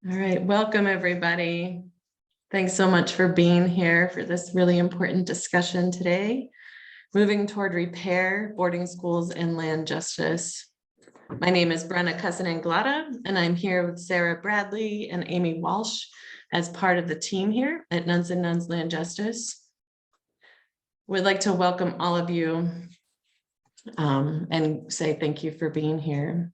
All right, welcome everybody. Thanks so much for being here for this really important discussion today, moving toward repair, boarding schools, and land justice. My name is Brenna Cousin-Anglada, and I'm here with Sarah Bradley and Amy Walsh as part of the team here at Nuns and Nuns Land Justice. We'd like to welcome all of you and say thank you for being here.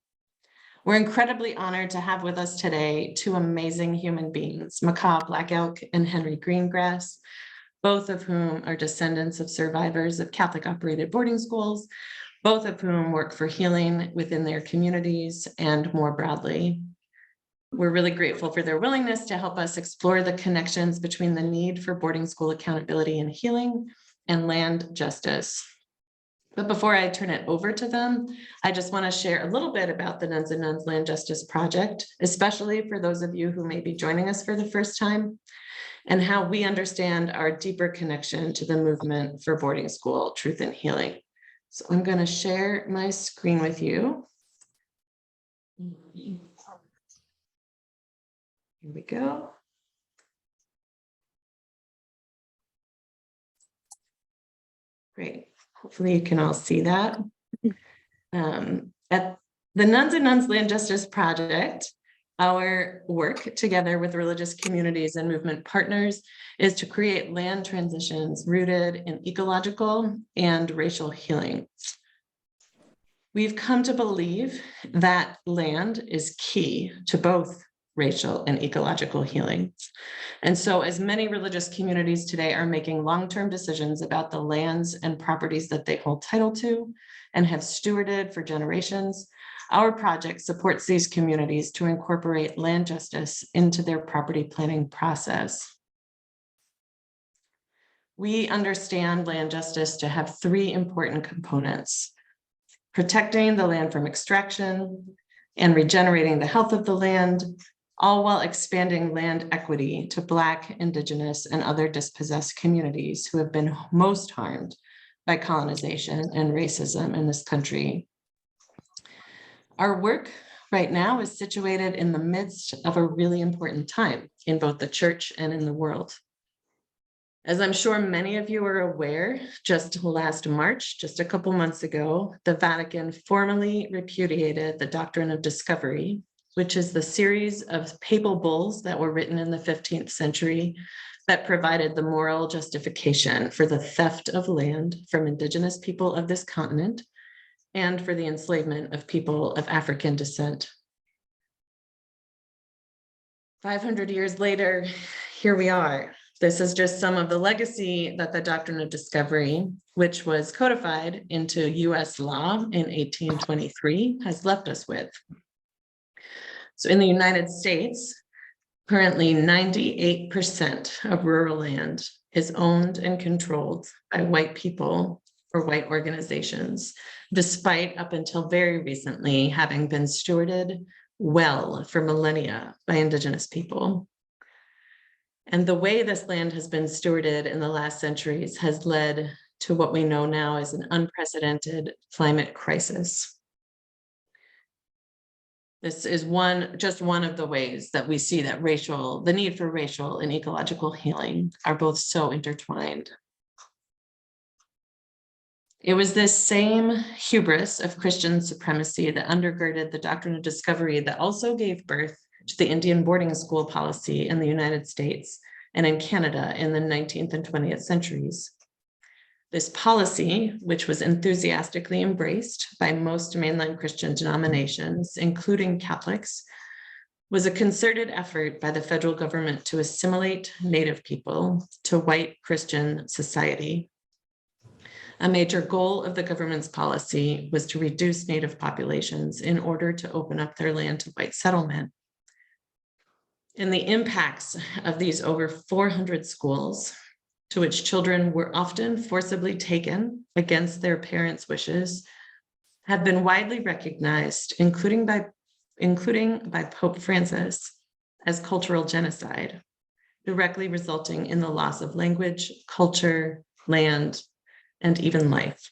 We're incredibly honored to have with us today two amazing human beings, Maka Black Elk and Henry Greengrass, both of whom are descendants of survivors of Catholic-operated boarding schools, both of whom work for healing within their communities and more broadly. We're really grateful for their willingness to help us explore the connections between the need for boarding school accountability and healing and land justice. But before I turn it over to them, I just want to share a little bit about the Nuns and Nuns Land Justice Project, especially for those of you who may be joining us for the first time, and how we understand our deeper connection to the movement for boarding school truth and healing. So I'm going to share my screen with you. Here we go. Great. Hopefully you can all see that. At the Nuns and Nuns Land Justice Project, our work together with religious communities and movement partners is to create land transitions rooted in ecological and racial healing. We've come to believe that land is key to both racial and ecological healing. And so as many religious communities today are making long-term decisions about the lands and properties that they hold title to and have stewarded for generations, our project supports these communities to incorporate land justice into their property planning process. We understand land justice to have three important components: protecting the land from extraction and regenerating the health of the land, all while expanding land equity to Black, Indigenous, and other dispossessed communities who have been most harmed by colonization and racism in this country. Our work right now is situated in the midst of a really important time in both the church and in the world. As I'm sure many of you are aware, just last March, just a couple months ago, the Vatican formally repudiated the doctrine of discovery, which is the series of papal bulls that were written in the 15th century that provided the moral justification for the theft of land from Indigenous people of this continent and for the enslavement of people of African descent. 500 years later, here we are. This is just some of the legacy that the doctrine of discovery, which was codified into US law in 1823, has left us with. So in the United States, currently 98% of rural land is owned and controlled by white people or white organizations, despite up until very recently having been stewarded well for millennia by Indigenous people. And the way this land has been stewarded in the last centuries has led to what we know now as an unprecedented climate crisis. This is just one of the ways that we see that the need for racial and ecological healing are both so intertwined. It was this same hubris of Christian supremacy that undergirded the doctrine of discovery that also gave birth to the Indian boarding school policy in the United States and in Canada in the 19th and 20th centuries. This policy, which was enthusiastically embraced by most mainline Christian denominations, including Catholics, was a concerted effort by the federal government to assimilate Native people to white Christian society. A major goal of the government's policy was to reduce Native populations in order to open up their land to white settlement. And the impacts of these over 400 schools, to which children were often forcibly taken against their parents' wishes, have been widely recognized, including by Pope Francis, as cultural genocide, directly resulting in the loss of language, culture, land, and even life.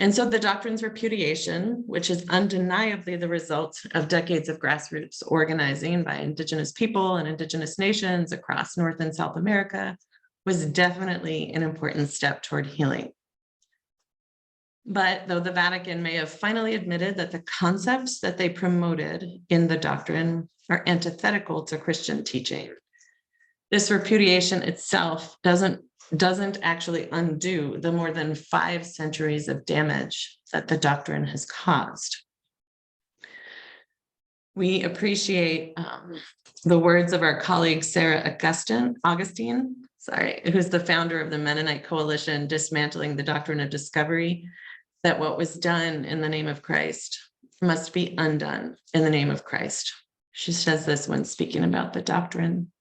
And so the doctrine's repudiation, which is undeniably the result of decades of grassroots organizing by Indigenous people and Indigenous nations across North and South America, was definitely an important step toward healing. But though the Vatican may have finally admitted that the concepts that they promoted in the doctrine are antithetical to Christian teaching, this repudiation itself doesn't actually undo the more than 5 centuries of damage that the doctrine has caused. We appreciate the words of our colleague, Sarah Augustine, who's the founder of the Mennonite Coalition, Dismantling the Doctrine of Discovery, that what was done in the name of Christ must be undone in the name of Christ. She says this when speaking about the doctrine.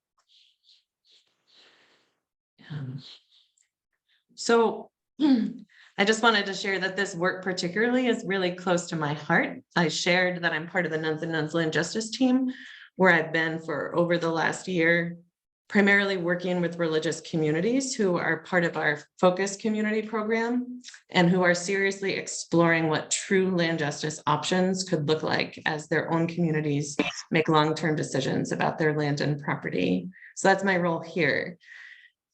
So I just wanted to share that this work particularly is really close to my heart. I shared that I'm part of the Nuns and Nuns Land Justice team, where I've been for over the last year, primarily working with religious communities who are part of our Focus Community program and who are seriously exploring what true land justice options could look like as their own communities make long-term decisions about their land and property. So that's my role here.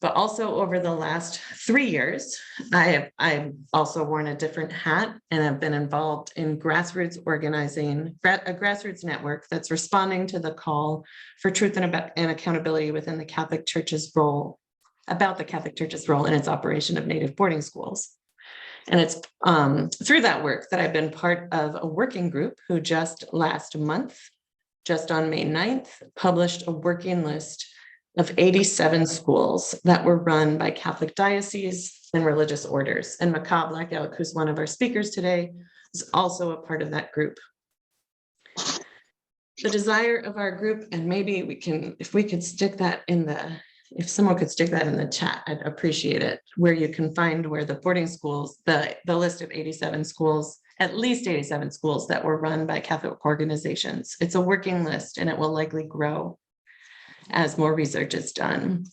But also over the last 3 years, I've also worn a different hat and have been involved in grassroots organizing, a grassroots network that's responding to the call for truth and accountability within the Catholic Church's role, about the Catholic Church's role in its operation of Native boarding schools. And it's through that work that I've been part of a working group who just last month, just on May 9th, published a working list of 87 schools that were run by Catholic dioceses and religious orders. And Maka Black Elk, who's one of our speakers today, is also a part of that group. The desire of our group, and maybe we can, if we could stick that in the, if someone could stick that in the chat, I'd appreciate it, where you can find where the boarding schools, the list of 87 schools, at least 87 schools that were run by Catholic organizations. It's a working list and it will likely grow as more research is done.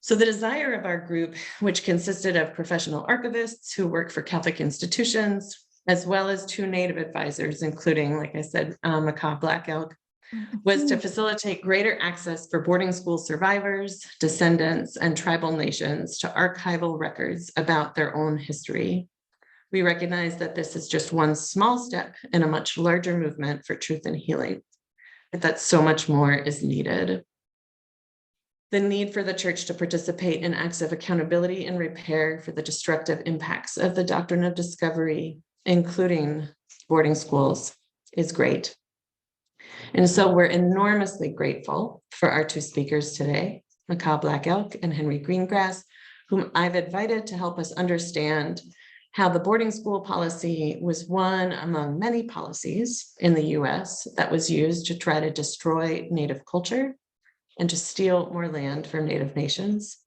So the desire of our group, which consisted of professional archivists who work for Catholic institutions, as well as 2 Native advisors, including, like I said, Maka Black Elk, was to facilitate greater access for boarding school survivors, descendants, and tribal nations to archival records about their own history. We recognize that this is just one small step in a much larger movement for truth and healing, but that so much more is needed. The need for the church to participate in acts of accountability and repair for the destructive impacts of the doctrine of discovery, including boarding schools, is great. And so we're enormously grateful for our 2 speakers today, Maka Black Elk and Henry Greengrass, whom I've invited to help us understand how the boarding school policy was one among many policies in the US that was used to try to destroy Native culture and to steal more land from Native nations.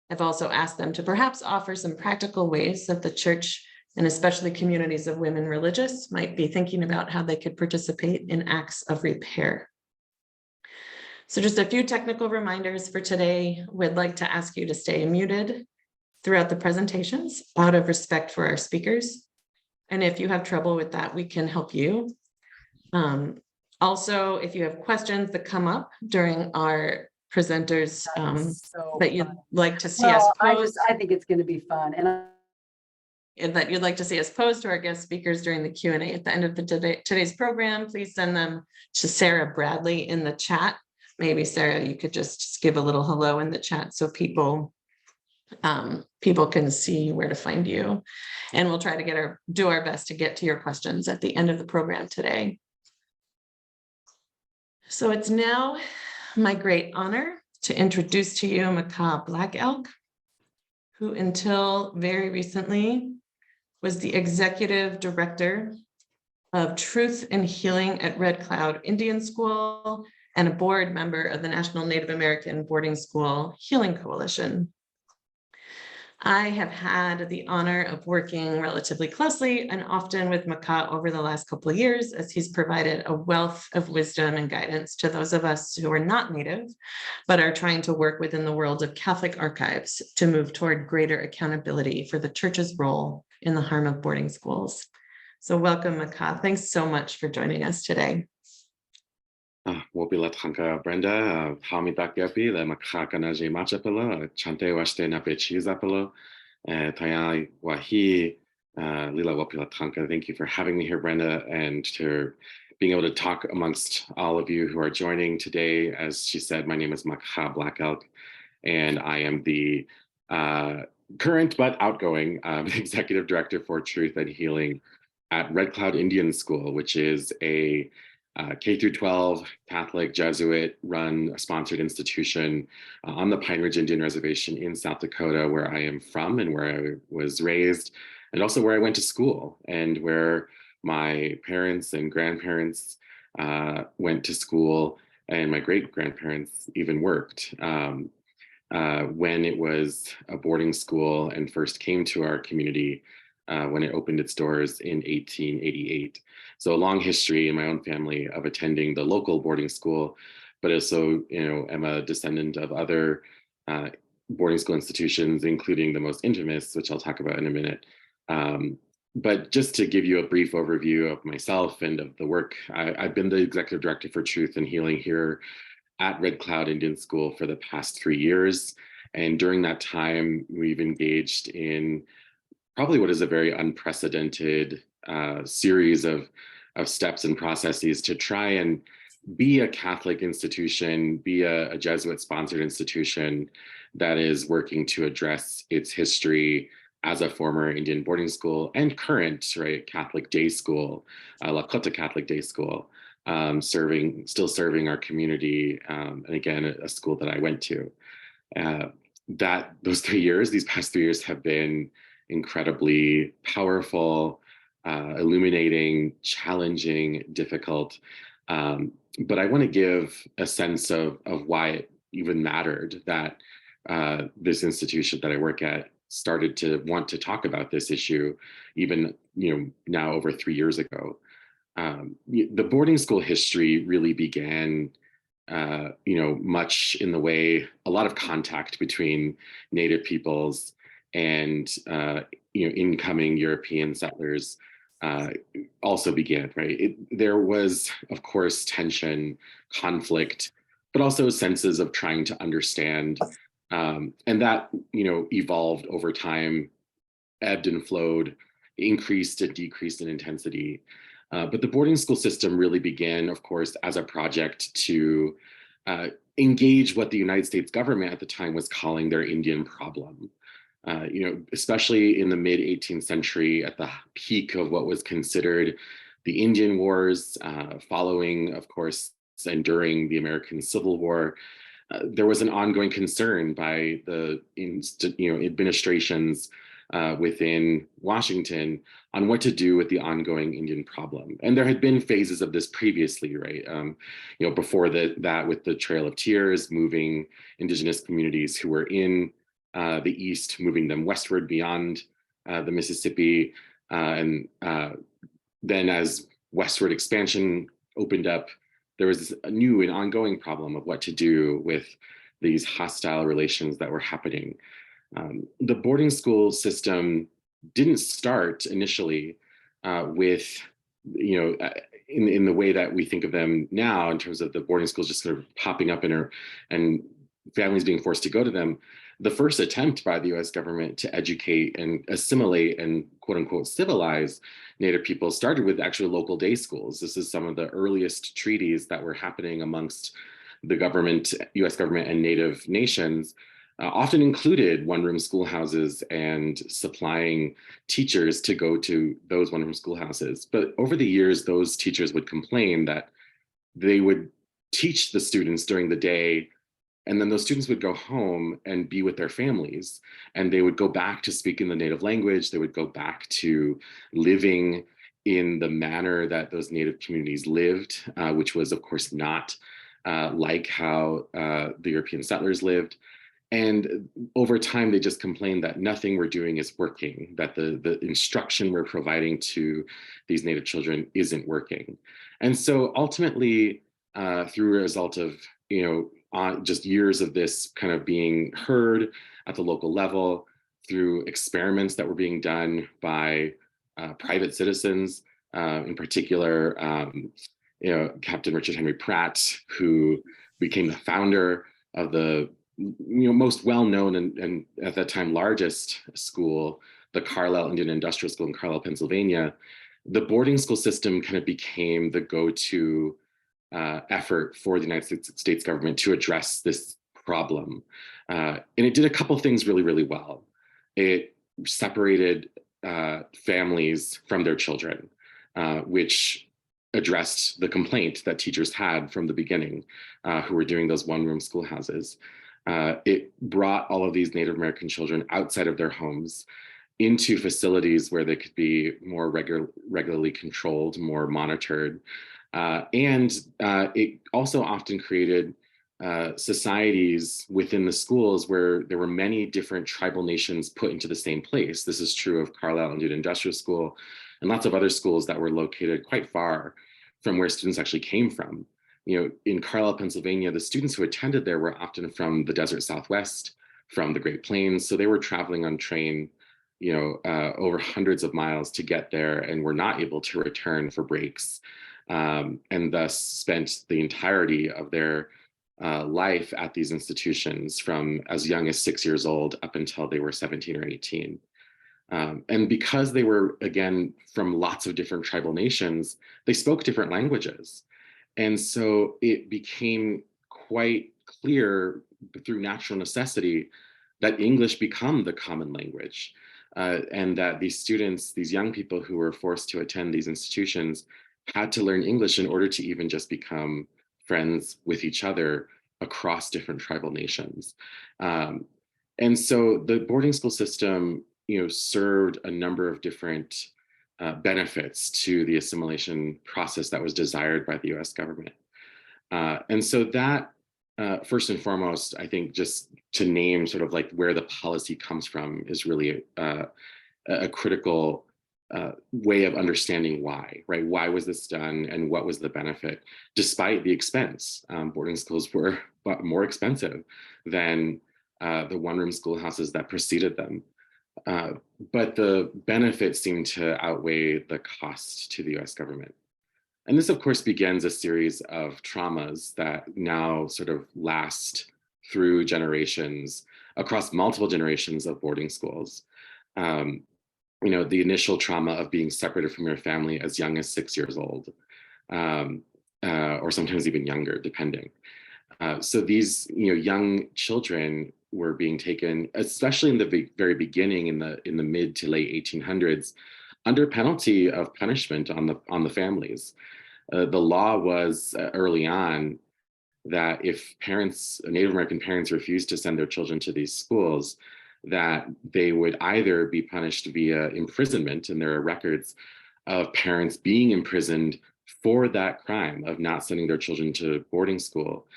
I've also asked them to perhaps offer some practical ways that the church, and especially communities of women religious, might be thinking about how they could participate in acts of repair. So just a few technical reminders for today. We'd like to ask you to stay muted throughout the presentations out of respect for our speakers. And if you have trouble with that, we can help you. Also, if you have questions that come up during our presenters that you'd like to see us pose. I think it's going to be fun. And that you'd like to see us pose to our guest speakers during the Q&A at the end of today's program, please send them to Sarah Bradley in the chat. Maybe Sarah, you could just give a little hello in the chat so people can see where to find you. And we'll try to do our best to get to your questions at the end of the program today. So it's now my great honor to introduce to you Maka Black Elk, who until very recently was the executive director of Truth and Healing at Red Cloud Indian School and a board member of the National Native American Boarding School Healing Coalition. I have had the honor of working relatively closely and often with Maka over the last couple of years, as he's provided a wealth of wisdom and guidance to those of us who are not Native, but are trying to work within the world of Catholic archives to move toward greater accountability for the church's role in the harm of boarding schools. So welcome, Maka. Thanks so much for joining us today. Wopila tanka Brenda, Hamida Gepi, the Maka Kanaji Machapilla, Chante Waste Nape Chizapilla, Tayai Wahi, Lila Wopila tanka. Thank you for having me here, Brenda, and to being able to talk amongst all of you who are joining today. As she said, my name is Maka Black Elk, and I am the current but outgoing executive director for Truth and Healing at Red Cloud Indian School, which is a K through 12 Catholic Jesuit run sponsored institution on the Pine Ridge Indian Reservation in South Dakota, where I am from and where I was raised, and also where I went to school and where my parents and grandparents went to school, and my great grandparents even worked. When it was a boarding school and first came to our community when it opened its doors in 1888. So a long history in my own family of attending the local boarding school, but also, am a descendant of other boarding school institutions, including the most infamous, which I'll talk about in a minute. But just to give you a brief overview of myself and of the work, I've been the executive director for Truth and Healing here at Red Cloud Indian School for the past 3 years. And during that time, we've engaged in probably what is a very unprecedented series of steps and processes to try and be a Catholic institution, be a Jesuit-sponsored institution that is working to address its history as a former Indian boarding school and current, right, Catholic day school, Lakota Catholic day school, still serving our community, and again, a school that I went to. These past 3 years have been incredibly powerful, illuminating, challenging, difficult. But I want to give a sense of why it even mattered that this institution that I work at started to want to talk about this issue, even now over 3 years ago. The boarding school history really began much in the way a lot of contact between Native peoples and incoming European settlers also began, right? There was, of course, tension, conflict, but also senses of trying to understand, and that evolved over time, ebbed and flowed, increased and decreased in intensity. But the boarding school system really began, of course, as a project to engage what the United States government at the time was calling their Indian problem. Especially in the mid 18th century, at the peak of what was considered the Indian Wars, following, of course, and during the American Civil War, there was an ongoing concern by the administrations within Washington on what to do with the ongoing Indian problem. And there had been phases of this previously, right? Before that with the Trail of Tears, moving Indigenous communities who were in the East, moving them westward beyond the Mississippi. And then as westward expansion opened up, there was a new and ongoing problem of what to do with these hostile relations that were happening. The boarding school system didn't start initially with, in the way that we think of them now, in terms of the boarding schools just sort of popping up and families being forced to go to them. The first attempt by the US government to educate and assimilate and quote unquote civilize Native people started with actually local day schools. This is some of the earliest treaties that were happening amongst the government, US government and Native nations, often included one-room schoolhouses and supplying teachers to go to those one-room schoolhouses. But over the years, those teachers would complain that they would teach the students during the day, and then those students would go home and be with their families, and they would go back to speaking the native language. They would go back to living in the manner that those Native communities lived, which was, of course, not like how the European settlers lived. And over time, they just complained that nothing we're doing is working, that the instruction we're providing to these Native children isn't working. And so ultimately, through a result of, just years of this kind of being heard at the local level, through experiments that were being done by private citizens, in particular, Captain Richard Henry Pratt, who became the founder of the most well-known and at that time largest school, the Carlisle Indian Industrial School in Carlisle, Pennsylvania. The boarding school system kind of became the go-to effort for the United States government to address this problem. And it did a couple of things really, really well. It separated families from their children, which addressed the complaint that teachers had from the beginning, who were doing those one-room schoolhouses. It brought all of these Native American children outside of their homes into facilities where they could be more regularly controlled, more monitored. And it also often created societies within the schools where there were many different tribal nations put into the same place. This is true of Carlisle Indian Industrial School and lots of other schools that were located quite far from where students actually came from. In Carlisle, Pennsylvania, the students who attended there were often from the desert Southwest, from the Great Plains. So they were traveling on train, over hundreds of miles to get there and were not able to return for breaks, and thus spent the entirety of their life at these institutions from as young as 6 years old up until they were 17 or 18. And because they were, again, from lots of different tribal nations, they spoke different languages. And so it became quite clear through natural necessity that English become the common language, and that these students, these young people who were forced to attend these institutions, had to learn English in order to even just become friends with each other across different tribal nations. And so the boarding school system, served a number of different benefits to the assimilation process that was desired by the US government. And so that, first and foremost, I think just to name sort of like where the policy comes from is really a critical way of understanding why, right? Why was this done and what was the benefit, despite the expense? Boarding schools were more expensive than the one-room schoolhouses that preceded them. But the benefits seem to outweigh the cost to the US government. And this, of course, begins a series of traumas that now sort of last through generations, across multiple generations of boarding schools. The initial trauma of being separated from your family as young as 6 years old, or sometimes even younger, depending. So these, young children were being taken, especially in the very beginning, in the mid to late 1800s, under penalty of punishment on the families. The law was early on that if Native American parents refused to send their children to these schools, that they would either be punished via imprisonment, and there are records of parents being imprisoned for that crime of not sending their children to boarding school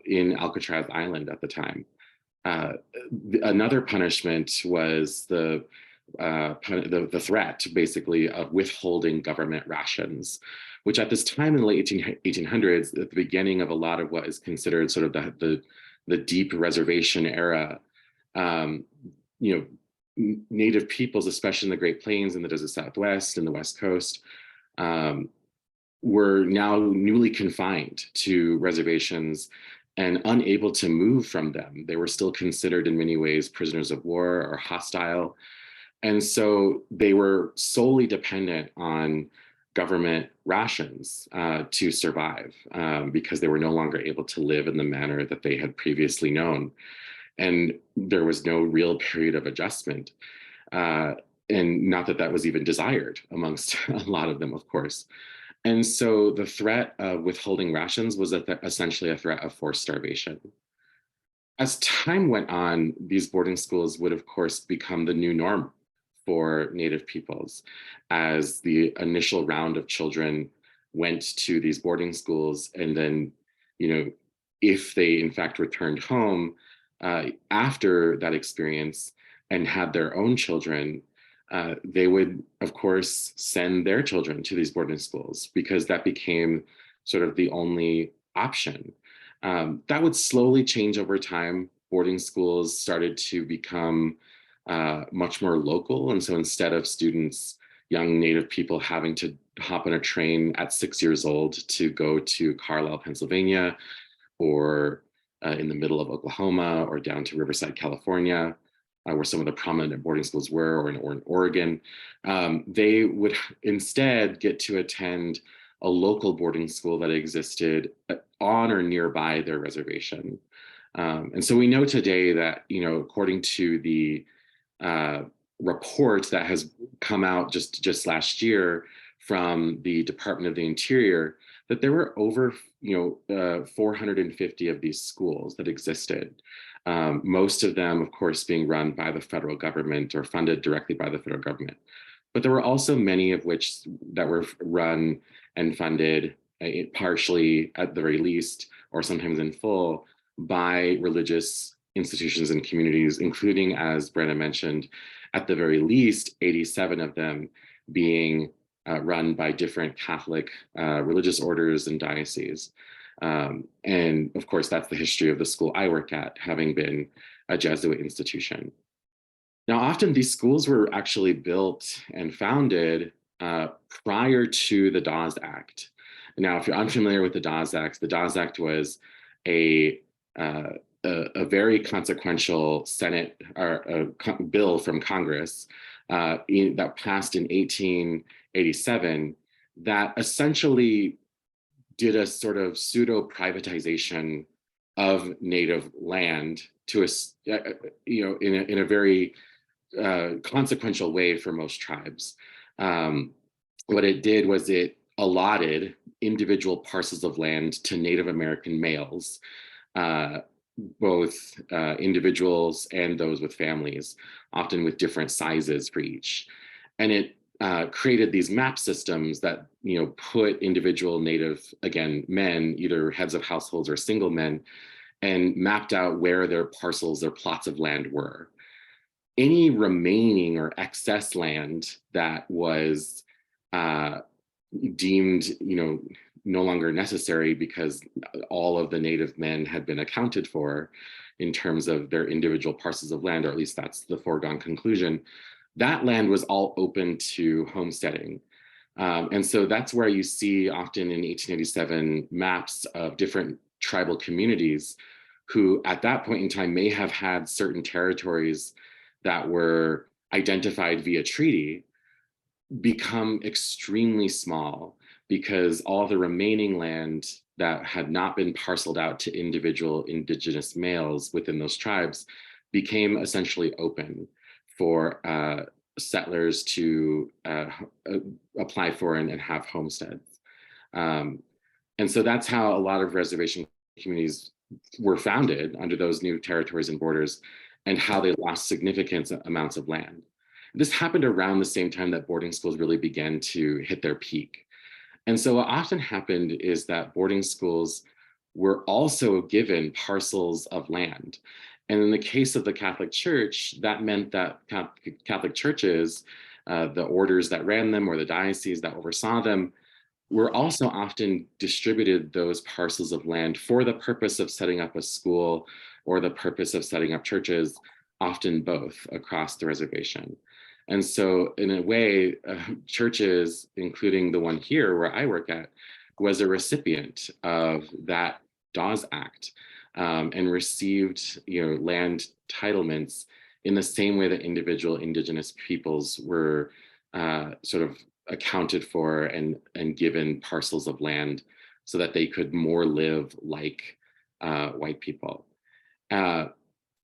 in Alcatraz Island at the time. Another punishment was the threat, basically, of withholding government rations, which at this time in the late 1800s, at the beginning of a lot of what is considered sort of the deep reservation era, Native peoples, especially in the Great Plains and the desert Southwest and the West Coast, were now newly confined to reservations and unable to move from them. They were still considered in many ways prisoners of war or hostile. And so they were solely dependent on government rations to survive, because they were no longer able to live in the manner that they had previously known. And there was no real period of adjustment. And not that that was even desired amongst a lot of them, of course. And so the threat of withholding rations was essentially a threat of forced starvation. As time went on, these boarding schools would, of course, become the new norm for Native peoples, as the initial round of children went to these boarding schools. And then, if they in fact returned home after that experience and had their own children, they would, of course, send their children to these boarding schools, because that became sort of the only option. That would slowly change over time. Boarding schools started to become much more local. And so instead of students, young Native people having to hop on a train at 6 years old to go to Carlisle, Pennsylvania, or in the middle of Oklahoma, or down to Riverside, California, where some of the prominent boarding schools were, or in Oregon, they would instead get to attend a local boarding school that existed on or nearby their reservation. And so we know today that, according to the report that has come out just last year from the Department of the Interior, that there were over 450 of these schools that existed. Most of them, of course, being run by the federal government or funded directly by the federal government. But there were also many of which that were run and funded partially, at the very least, or sometimes in full, by religious institutions and communities, including, as Brenna mentioned, at the very least, 87 of them being run by different Catholic religious orders and dioceses. And of course, that's the history of the school I work at, having been a Jesuit institution. Now, often these schools were actually built and founded prior to the Dawes Act. Now, if you're unfamiliar with the Dawes Act was a very consequential Senate or bill from Congress that passed in 1887 that essentially did a sort of pseudo privatization of Native land to in a very consequential way for most tribes. What it did was it allotted individual parcels of land to Native American males, both individuals and those with families, often with different sizes for each. And it created these map systems that put individual Native, again, men, either heads of households or single men, and mapped out where their parcels or plots of land were. Any remaining or excess land that was deemed, no longer necessary because all of the Native men had been accounted for in terms of their individual parcels of land, or at least that's the foregone conclusion, that land was all open to homesteading. And so that's where you see often in 1887 maps of different tribal communities who at that point in time may have had certain territories that were identified via treaty become extremely small, because all the remaining land that had not been parceled out to individual indigenous males within those tribes became essentially open for settlers to apply for and have homesteads. And so that's how a lot of reservation communities were founded under those new territories and borders, and how they lost significant amounts of land. This happened around the same time that boarding schools really began to hit their peak. And so what often happened is that boarding schools were also given parcels of land. And in the case of the Catholic Church, that meant that Catholic churches, the orders that ran them or the dioceses that oversaw them, were also often distributed those parcels of land for the purpose of setting up a school or the purpose of setting up churches, often both, across the reservation. And so in a way, churches, including the one here where I work at, was a recipient of that Dawes Act and received land titlements in the same way that individual indigenous peoples were sort of accounted for and given parcels of land so that they could more live like white people.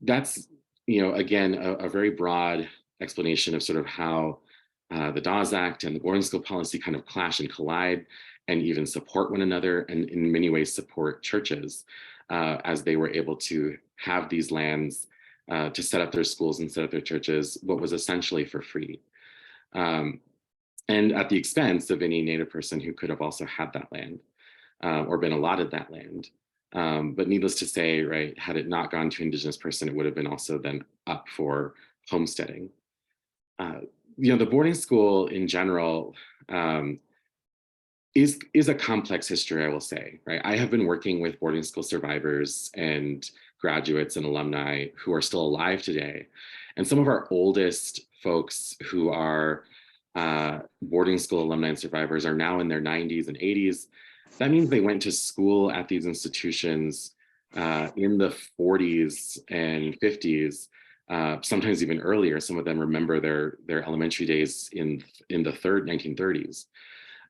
That's, again, a very broad explanation of sort of how the Dawes Act and the boarding school policy kind of clash and collide and even support one another, and in many ways support churches as they were able to have these lands to set up their schools and set up their churches, what was essentially for free. And at the expense of any Native person who could have also had that land or been allotted that land. But needless to say, right, had it not gone to Indigenous person, it would have been also then up for homesteading. The boarding school in general is a complex history, I will say, right? I have been working with boarding school survivors and graduates and alumni who are still alive today. And some of our oldest folks who are boarding school alumni and survivors are now in their 90s and 80s. That means they went to school at these institutions in the 40s and 50s, sometimes even earlier. Some of them remember their elementary days in the 1930s.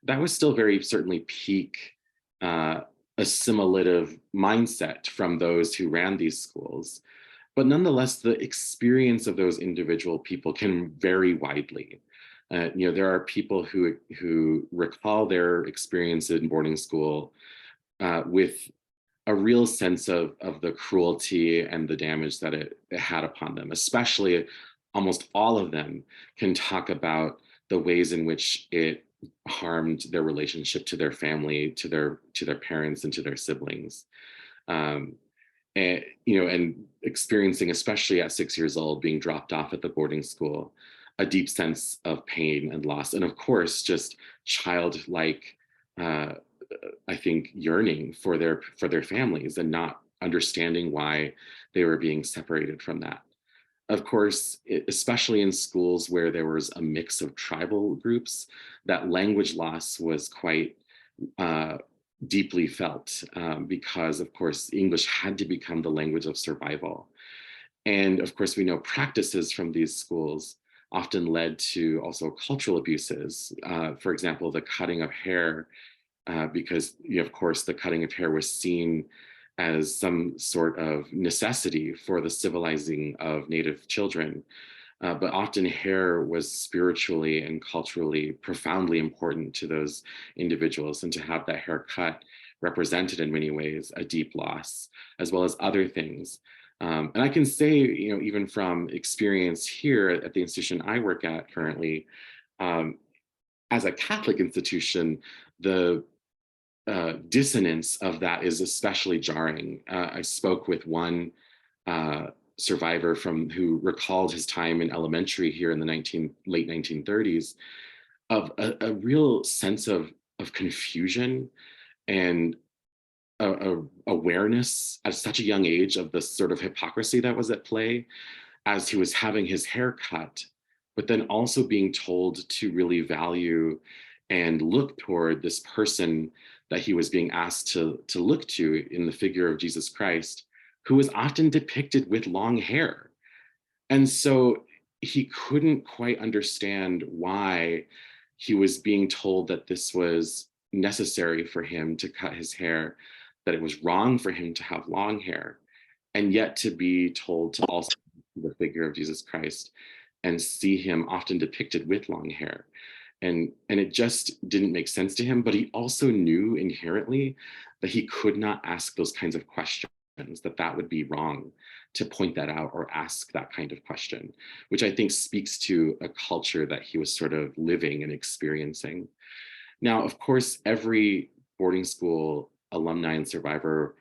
That was still very certainly peak assimilative mindset from those who ran these schools. But nonetheless, the experience of those individual people can vary widely. There are people who recall their experience in boarding school with a real sense of the cruelty and the damage that it had upon them. Especially, almost all of them can talk about the ways in which it harmed their relationship to their family, to their parents, and to their siblings. And experiencing, especially at 6 years old, being dropped off at the boarding school, a deep sense of pain and loss, and of course, just childlike, I think, yearning for their families and not understanding why they were being separated from that. Of course, especially in schools where there was a mix of tribal groups, that language loss was quite deeply felt because, of course, English had to become the language of survival. And of course, we know practices from these schools often led to also cultural abuses. For example, the cutting of hair, because, of course, the cutting of hair was seen as some sort of necessity for the civilizing of Native children. But often hair was spiritually and culturally profoundly important to those individuals, and to have that hair cut represented in many ways a deep loss, as well as other things. And I can say, even from experience here at the institution I work at currently, as a Catholic institution, the dissonance of that is especially jarring. I spoke with one survivor who recalled his time in elementary here in the late 1930s, of a real sense of confusion and awareness at such a young age of the sort of hypocrisy that was at play as he was having his hair cut, but then also being told to really value and look toward this person that he was being asked to look to in the figure of Jesus Christ, who was often depicted with long hair. And so he couldn't quite understand why he was being told that this was necessary for him to cut his hair, that it was wrong for him to have long hair, and yet to be told to also the figure of Jesus Christ and see him often depicted with long hair. And it just didn't make sense to him, but he also knew inherently that he could not ask those kinds of questions, that would be wrong to point that out or ask that kind of question, which I think speaks to a culture that he was sort of living and experiencing. Now, of course, every boarding school alumni and survivor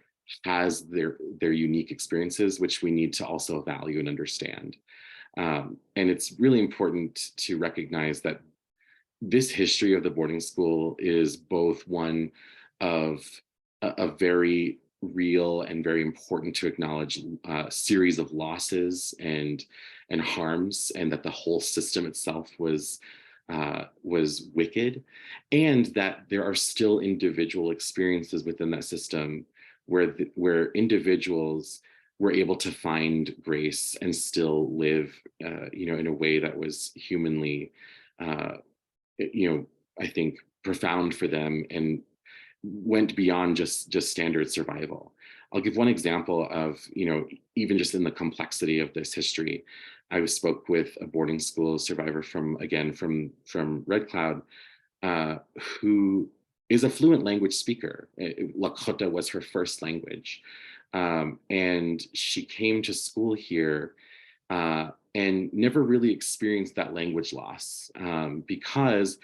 has their unique experiences, which we need to also value and understand. And it's really important to recognize that this history of the boarding school is both one of a very real and very important to acknowledge series of losses and harms, and that the whole system itself was wicked, and that there are still individual experiences within that system where individuals were able to find grace and still live in a way that was humanly I think profound for them and went beyond just standard survival. I'll give one example of, even just in the complexity of this history. I spoke with a boarding school survivor from Red Cloud, who is a fluent language speaker. Lakota was her first language. And she came to school here and never really experienced that language loss, because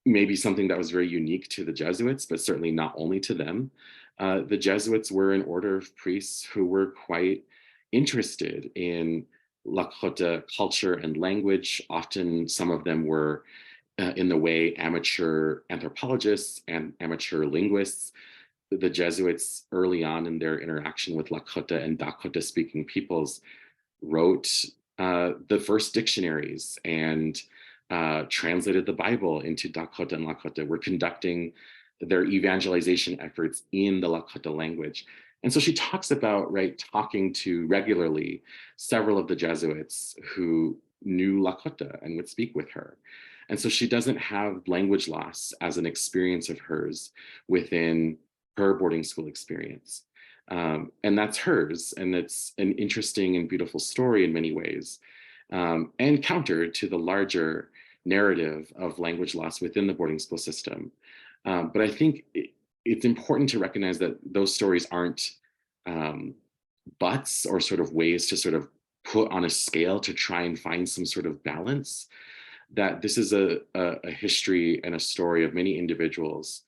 maybe something that was very unique to the Jesuits, but certainly not only to them. The Jesuits were an order of priests who were quite interested in Lakota culture and language. Often some of them were in the way amateur anthropologists and amateur linguists, the Jesuits early on in their interaction with Lakota and Dakota speaking peoples wrote the first dictionaries and translated the Bible into Dakota and Lakota. Were conducting their evangelization efforts in the Lakota language. And so she talks about, right, talking to regularly several of the Jesuits who knew Lakota and would speak with her. And so she doesn't have language loss as an experience of hers within her boarding school experience. And that's hers. And it's an interesting and beautiful story in many ways, and counter to the larger narrative of language loss within the boarding school system. But I think it's important to recognize that those stories aren't buts or sort of ways to sort of put on a scale to try and find some sort of balance. That this is a history and a story of many individuals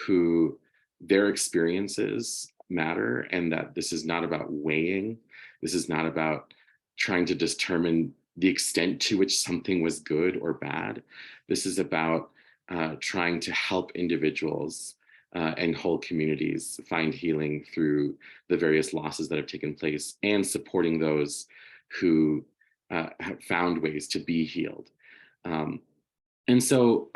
who their experiences matter, and that this is not about weighing. This is not about trying to determine the extent to which something was good or bad. This is about trying to help individuals and whole communities find healing through the various losses that have taken place, and supporting those who have found ways to be healed. And so,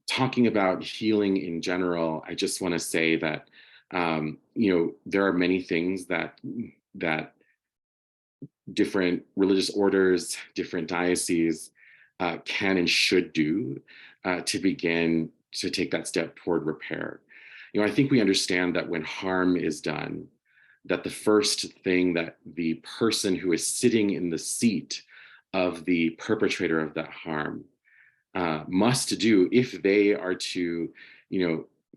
talking about healing in general, I just want to say that, there are many things that different religious orders, different dioceses can and should do to begin to take that step toward repair. I think we understand that when harm is done, that the first thing that the person who is sitting in the seat of the perpetrator of that harm must do, if they are to,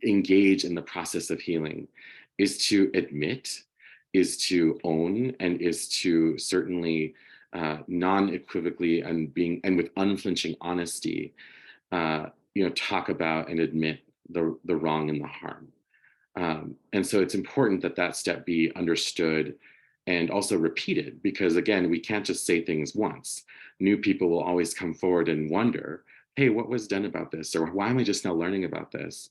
engage in the process of healing, is to admit, is to own, and is to certainly non-equivocally and with unflinching honesty, talk about and admit the wrong and the harm. And so it's important that that step be understood and also repeated, because again, we can't just say things once. New people will always come forward and wonder, hey, what was done about this? Or why am I just now learning about this?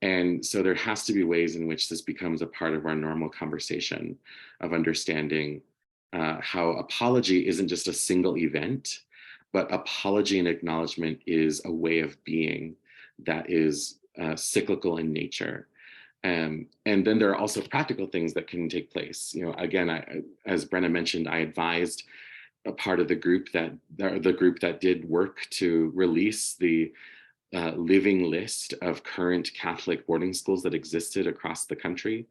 And so there has to be ways in which this becomes a part of our normal conversation of understanding how apology isn't just a single event, but apology and acknowledgement is a way of being that is cyclical in nature. And then there are also practical things that can take place. Again, as Brenna mentioned, I advised a part of the group that did work to release the living list of current Catholic boarding schools that existed across the country.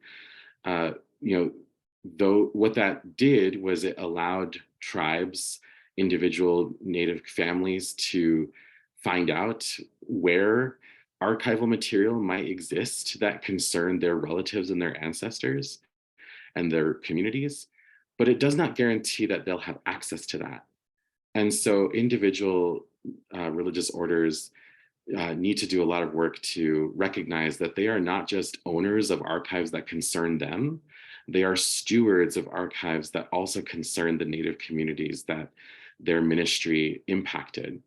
Though what that did was it allowed tribes, individual Native families to find out where archival material might exist that concerned their relatives and their ancestors and their communities, but it does not guarantee that they'll have access to that. And so individual religious orders need to do a lot of work to recognize that they are not just owners of archives that concern them, they are stewards of archives that also concern the Native communities that their ministry impacted.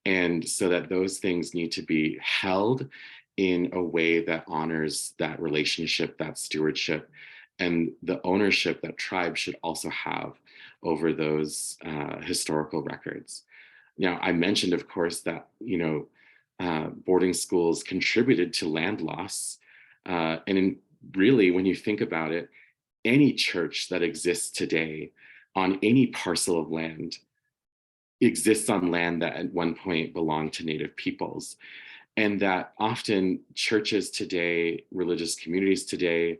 And so that those things need to be held in a way that honors that relationship, that stewardship, and the ownership that tribes should also have over those historical records. Now, I mentioned, of course, that, boarding schools contributed to land loss. Really, when you think about it, any church that exists today on any parcel of land exists on land that at one point belonged to Native peoples. And that often churches today, religious communities today,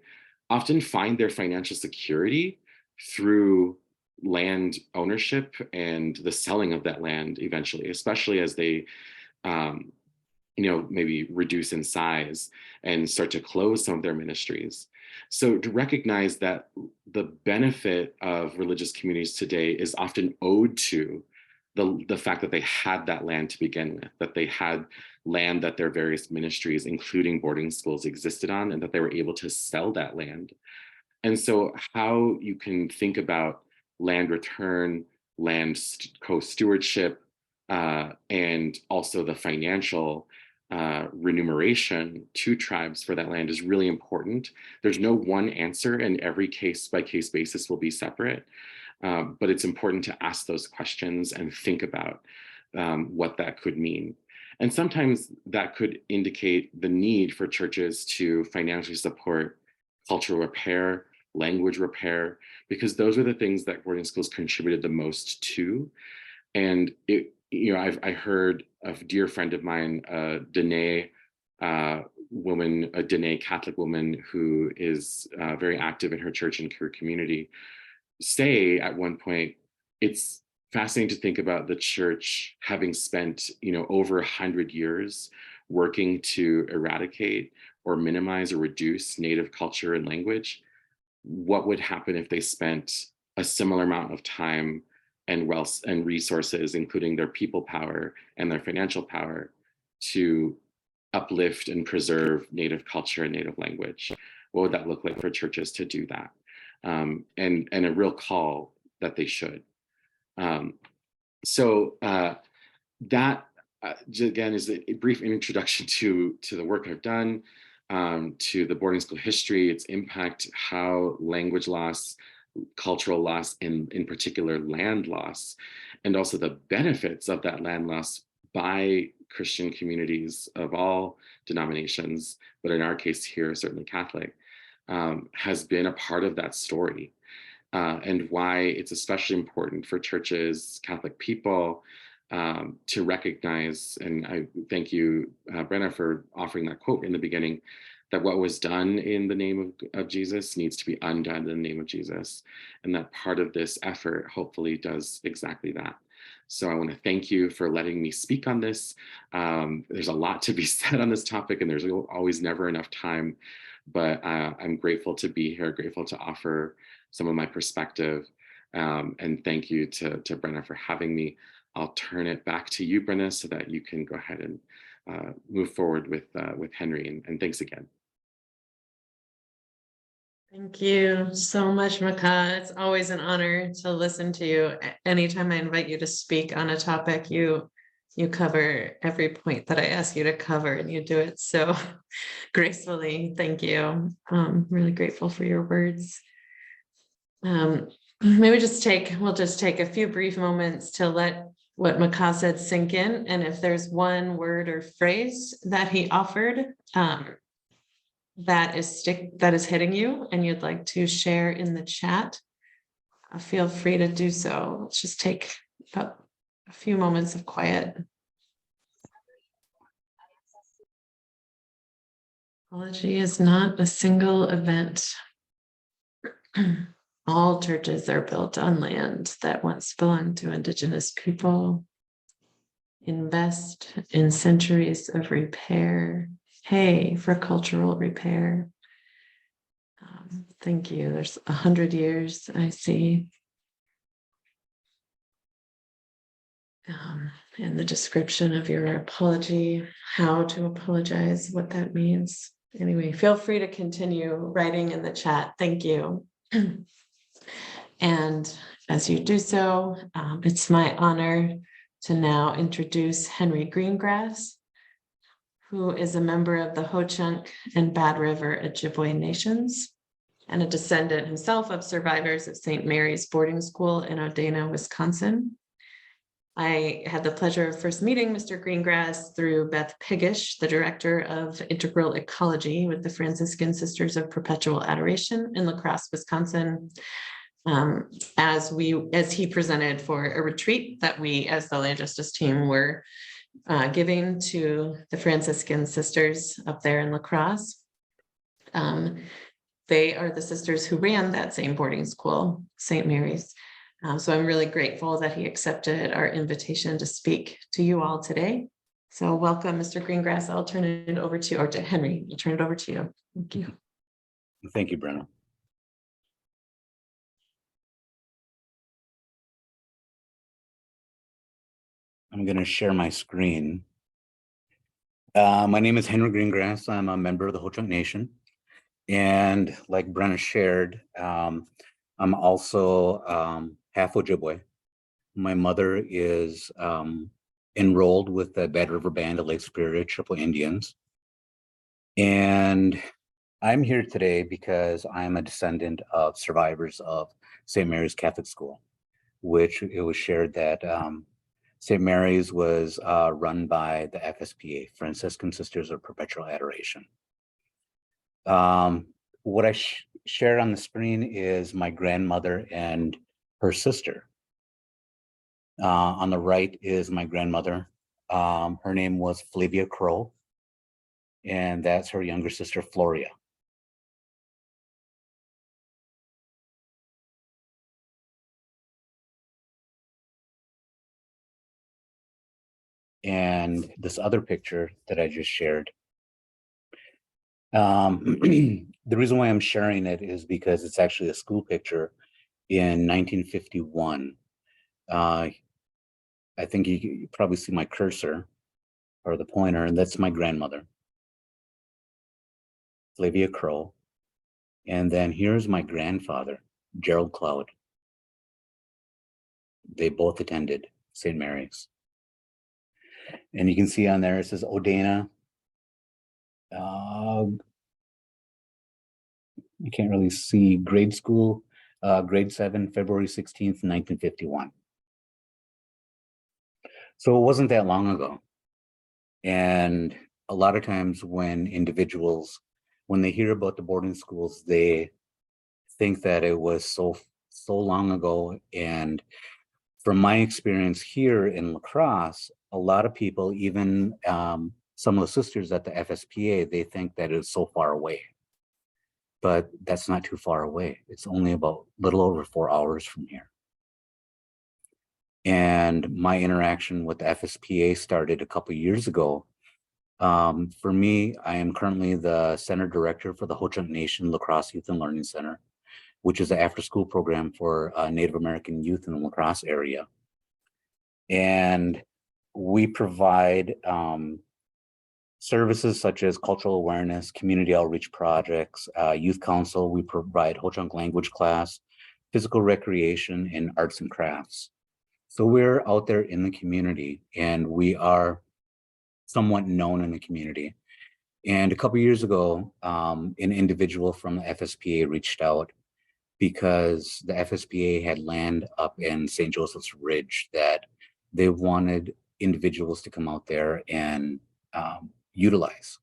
often find their financial security through land ownership and the selling of that land eventually, especially as they maybe reduce in size and start to close some of their ministries. So to recognize that the benefit of religious communities today is often owed to the fact that they had that land to begin with, that they had land that their various ministries, including boarding schools, existed on, and that they were able to sell that land. And so how you can think about land return, land co-stewardship, and also the financial remuneration to tribes for that land is really important. There's no one answer, and every case by case basis will be separate. But it's important to ask those questions and think about what that could mean. And sometimes that could indicate the need for churches to financially support cultural repair, language repair, because those are the things that boarding schools contributed the most to. And I heard a dear friend of mine, a Dene woman, a Dene Catholic woman who is very active in her church and her community, say at one point, it's fascinating to think about the church having spent, over 100 years working to eradicate or minimize or reduce Native culture and language. What would happen if they spent a similar amount of time and wealth and resources, including their people power and their financial power, to uplift and preserve Native culture and Native language? What would that look like for churches to do that? And a real call that they should. That again is a brief introduction to the work I've done, to the boarding school history, its impact, how language loss, cultural loss, in particular land loss, and also the benefits of that land loss by Christian communities of all denominations, but in our case here, certainly Catholic, has been a part of that story. And why it's especially important for churches, Catholic people, to recognize, and I thank you, Brenna, for offering that quote in the beginning, that what was done in the name of Jesus needs to be undone in the name of Jesus. And that part of this effort hopefully does exactly that. So I want to thank you for letting me speak on this. There's a lot to be said on this topic, and there's always never enough time, but I'm grateful to be here, grateful to offer some of my perspective. And thank you to Brenna for having me. I'll turn it back to you, Brenna, so that you can go ahead and move forward with Henry. And thanks again. Thank you so much, Maka. It's always an honor to listen to you. Anytime I invite you to speak on a topic, you cover every point that I ask you to cover, and you do it so gracefully. Thank you. I'm really grateful for your words. Maybe we'll just take a few brief moments to let what Maka said sink in. And if there's one word or phrase that he offered that is hitting you and you'd like to share in the chat, feel free to do so. Let's just take about a few moments of quiet. Apology is not a single event. All churches are built on land that once belonged to Indigenous people. Invest in centuries of repair. Pay for cultural repair. Thank you. There's 100 years, I see. In the description of your apology, how to apologize, what that means. Anyway, feel free to continue writing in the chat. Thank you. And as you do so, it's my honor to now introduce Henry Greengrass, who is a member of the Ho-Chunk and Bad River Ojibwe nations and a descendant himself of survivors of St. Mary's boarding school in Odanah, Wisconsin. I had the pleasure of first meeting Mr. Greengrass through Beth Piggish, the director of integral ecology with the Franciscan Sisters of Perpetual Adoration in La Crosse, Wisconsin, as he presented for a retreat that we, as the Land Justice team, were giving to the Franciscan sisters up there in La Crosse. They are the sisters who ran that same boarding school, St. Mary's. So I'm really grateful that he accepted our invitation to speak to you all today. So welcome, Mr. Greengrass. I'll turn it over to you, or to Henry. I'll turn it over to you. Thank you. Thank you, Brenna. I'm going to share my screen. My name is Henry Greengrass. I'm a member of the Ho-Chunk Nation. And like Brenna shared, I'm also half Ojibwe. My mother is enrolled with the Bad River Band of Lake Superior Chippewa Indians. And I'm here today because I'm a descendant of survivors of St. Mary's Catholic School, which it was shared that St. Mary's was run by the FSPA, Franciscan Sisters of Perpetual Adoration. What I shared on the screen is my grandmother and her sister. On the right is my grandmother. Her name was Flavia Crow, and that's her younger sister, Floria. And this other picture that I just shared, the reason why I'm sharing it is because it's actually a school picture in 1951. I think you probably see my cursor or the pointer, and that's my grandmother, Flavia Crow. And then here's my grandfather, Gerald Cloud. They both attended St. Mary's. And you can see on there, it says Odanah. You can't really see grade school, grade 7, February 16th, 1951. So it wasn't that long ago. And a lot of times when individuals, when they hear about the boarding schools, they think that it was so long ago. And from my experience here in La Crosse, a lot of people, even some of the sisters at the FSPA, they think that it's so far away. But that's not too far away. It's only about a little over 4 hours from here. And my interaction with the FSPA started a couple of years ago. For me, I am currently the center director for the Ho-Chunk Nation La Crosse Youth and Learning Center, which is an after-school program for Native American youth in the La Crosse area. And we provide services such as cultural awareness, community outreach projects, youth council. We provide Ho-Chunk language class, physical recreation, and arts and crafts. So we're out there in the community, and we are somewhat known in the community. And a couple of years ago, an individual from the FSPA reached out because the FSPA had land up in St. Joseph's Ridge that they wanted individuals to come out there and utilize.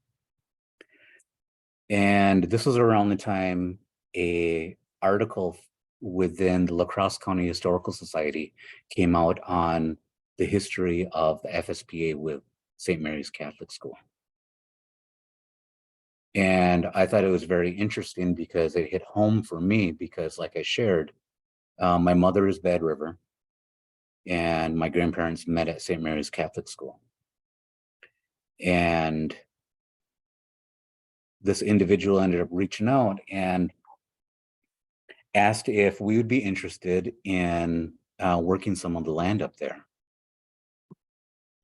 And this was around the time an article within the La Crosse County Historical Society came out on the history of the FSPA with St. Mary's Catholic School. And I thought it was very interesting because it hit home for me because, like I shared, my mother is Bad River and my grandparents met at St. Mary's Catholic School. And this individual ended up reaching out and asked if we would be interested in working some of the land up there.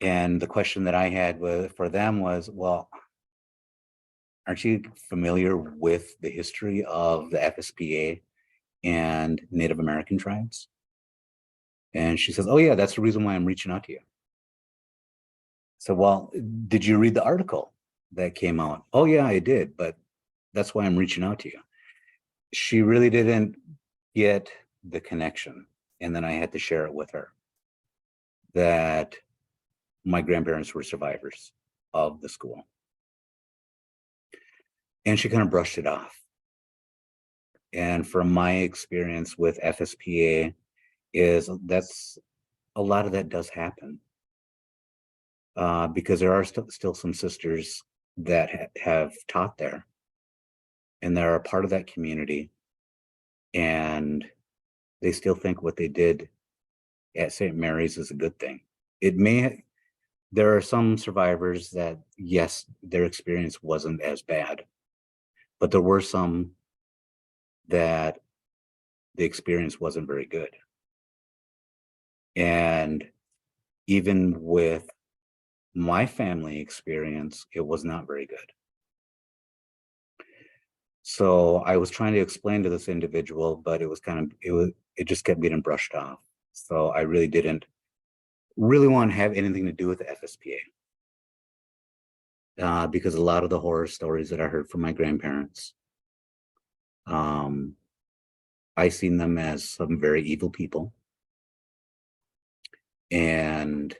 And the question that I had for them was, well, aren't you familiar with the history of the FSPA and Native American tribes? And she says, oh yeah, that's the reason why I'm reaching out to you. So, well, did you read the article that came out? Oh yeah, I did, but that's why I'm reaching out to you. She really didn't get the connection. And then I had to share it with her that my grandparents were survivors of the school. And she kind of brushed it off. And from my experience with FSPA is that's a lot of that does happen because there are still some sisters that have taught there and they're a part of that community and they still think what they did at St. Mary's is a good thing. There are some survivors that, yes, their experience wasn't as bad, but there were some that the experience wasn't very good. And even with my family experience, it was not very good. So I was trying to explain to this individual, but it was it just kept getting brushed off. So I really didn't really want to have anything to do with the FSPA. Because a lot of the horror stories that I heard from my grandparents, I seen them as some very evil people. And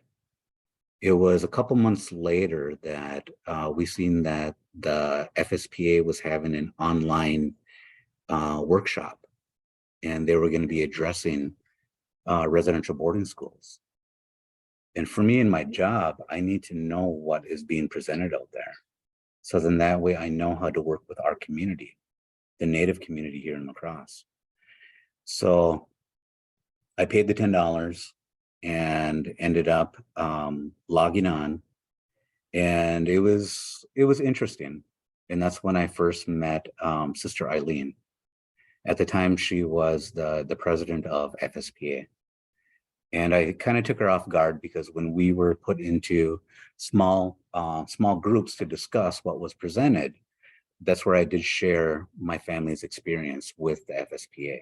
it was a couple months later that we seen that the FSPA was having an online workshop, and they were going to be addressing residential boarding schools. And for me in my job, I need to know what is being presented out there. So then that way I know how to work with our community, the Native community here in La Crosse. So I paid the $10 and ended up logging on, and it was interesting. And that's when I first met Sister Eileen. At the time, she was the president of FSPA. And I kind of took her off guard because when we were put into small groups to discuss what was presented, that's where I did share my family's experience with the FSPA.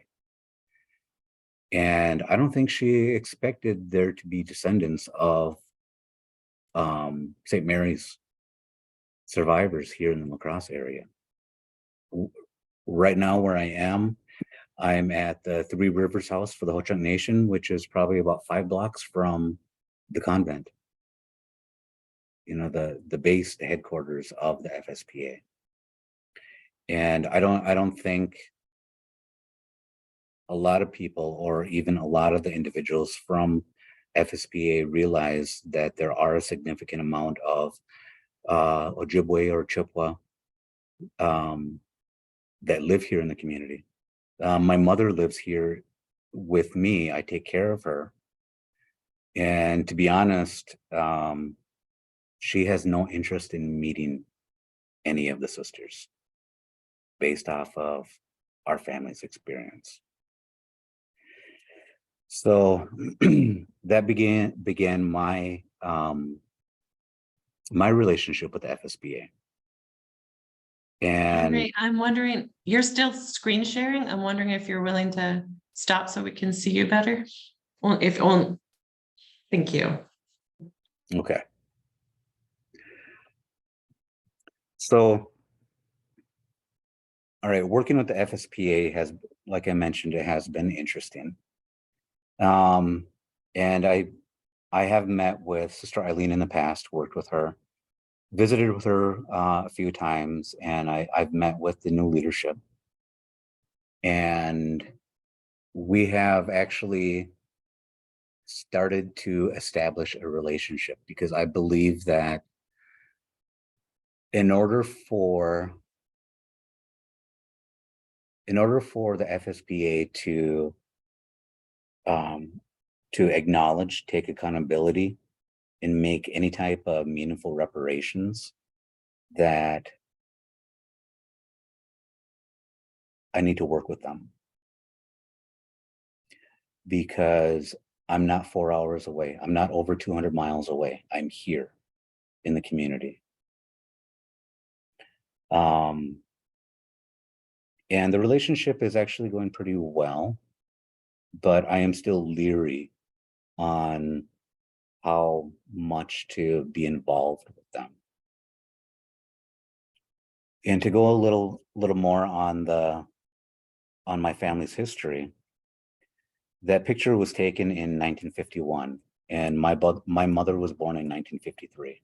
And I don't think she expected there to be descendants of St. Mary's survivors here in the La Crosse area. Right now where I am, I'm at the Three Rivers House for the Ho-Chunk Nation, which is probably about 5 blocks from the convent. You know, the base, the headquarters of the FSPA. And I don't think a lot of people, or even a lot of the individuals from FSPA, realize that there are a significant amount of Ojibwe or Chippewa that live here in the community. My mother lives here with me. I take care of her. And to be honest, she has no interest in meeting any of the sisters based off of our family's experience. So that began my my relationship with the FSBA. And Henry, I'm wondering, you're still screen sharing? I'm wondering if you're willing to stop so we can see you better. Well, if only, thank you. okay. So, all right, working with the FSPA has, like I mentioned, it has been interesting. And I have met with Sister Eileen in the past, worked with her, visited with her a few times, and I've met with the new leadership. And we have actually started to establish a relationship, because I believe that in order for the FSBA to acknowledge, take accountability, and make any type of meaningful reparations, that I need to work with them, because I'm not 4 hours away. I'm not over 200 miles away. I'm here in the community. And the relationship is actually going pretty well, but I am still leery on how much to be involved with them. And to go a little more on my family's history, that picture was taken in 1951, and my mother was born in 1953.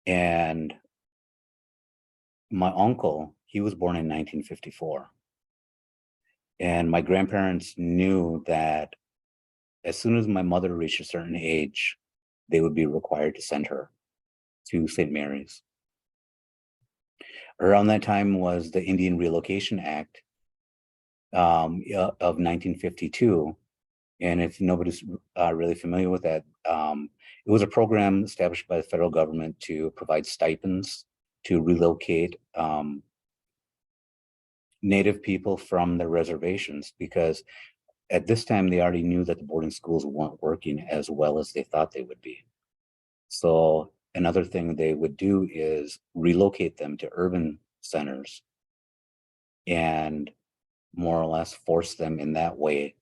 And my uncle, he was born in 1954. And my grandparents knew that as soon as my mother reached a certain age, they would be required to send her to St. Mary's. Around that time was the Indian Relocation Act of 1952. And if nobody's really familiar with that, it was a program established by the federal government to provide stipends to relocate Native people from their reservations, because at this time they already knew that the boarding schools weren't working as well as they thought they would be. So another thing they would do is relocate them to urban centers and more or less force them in that way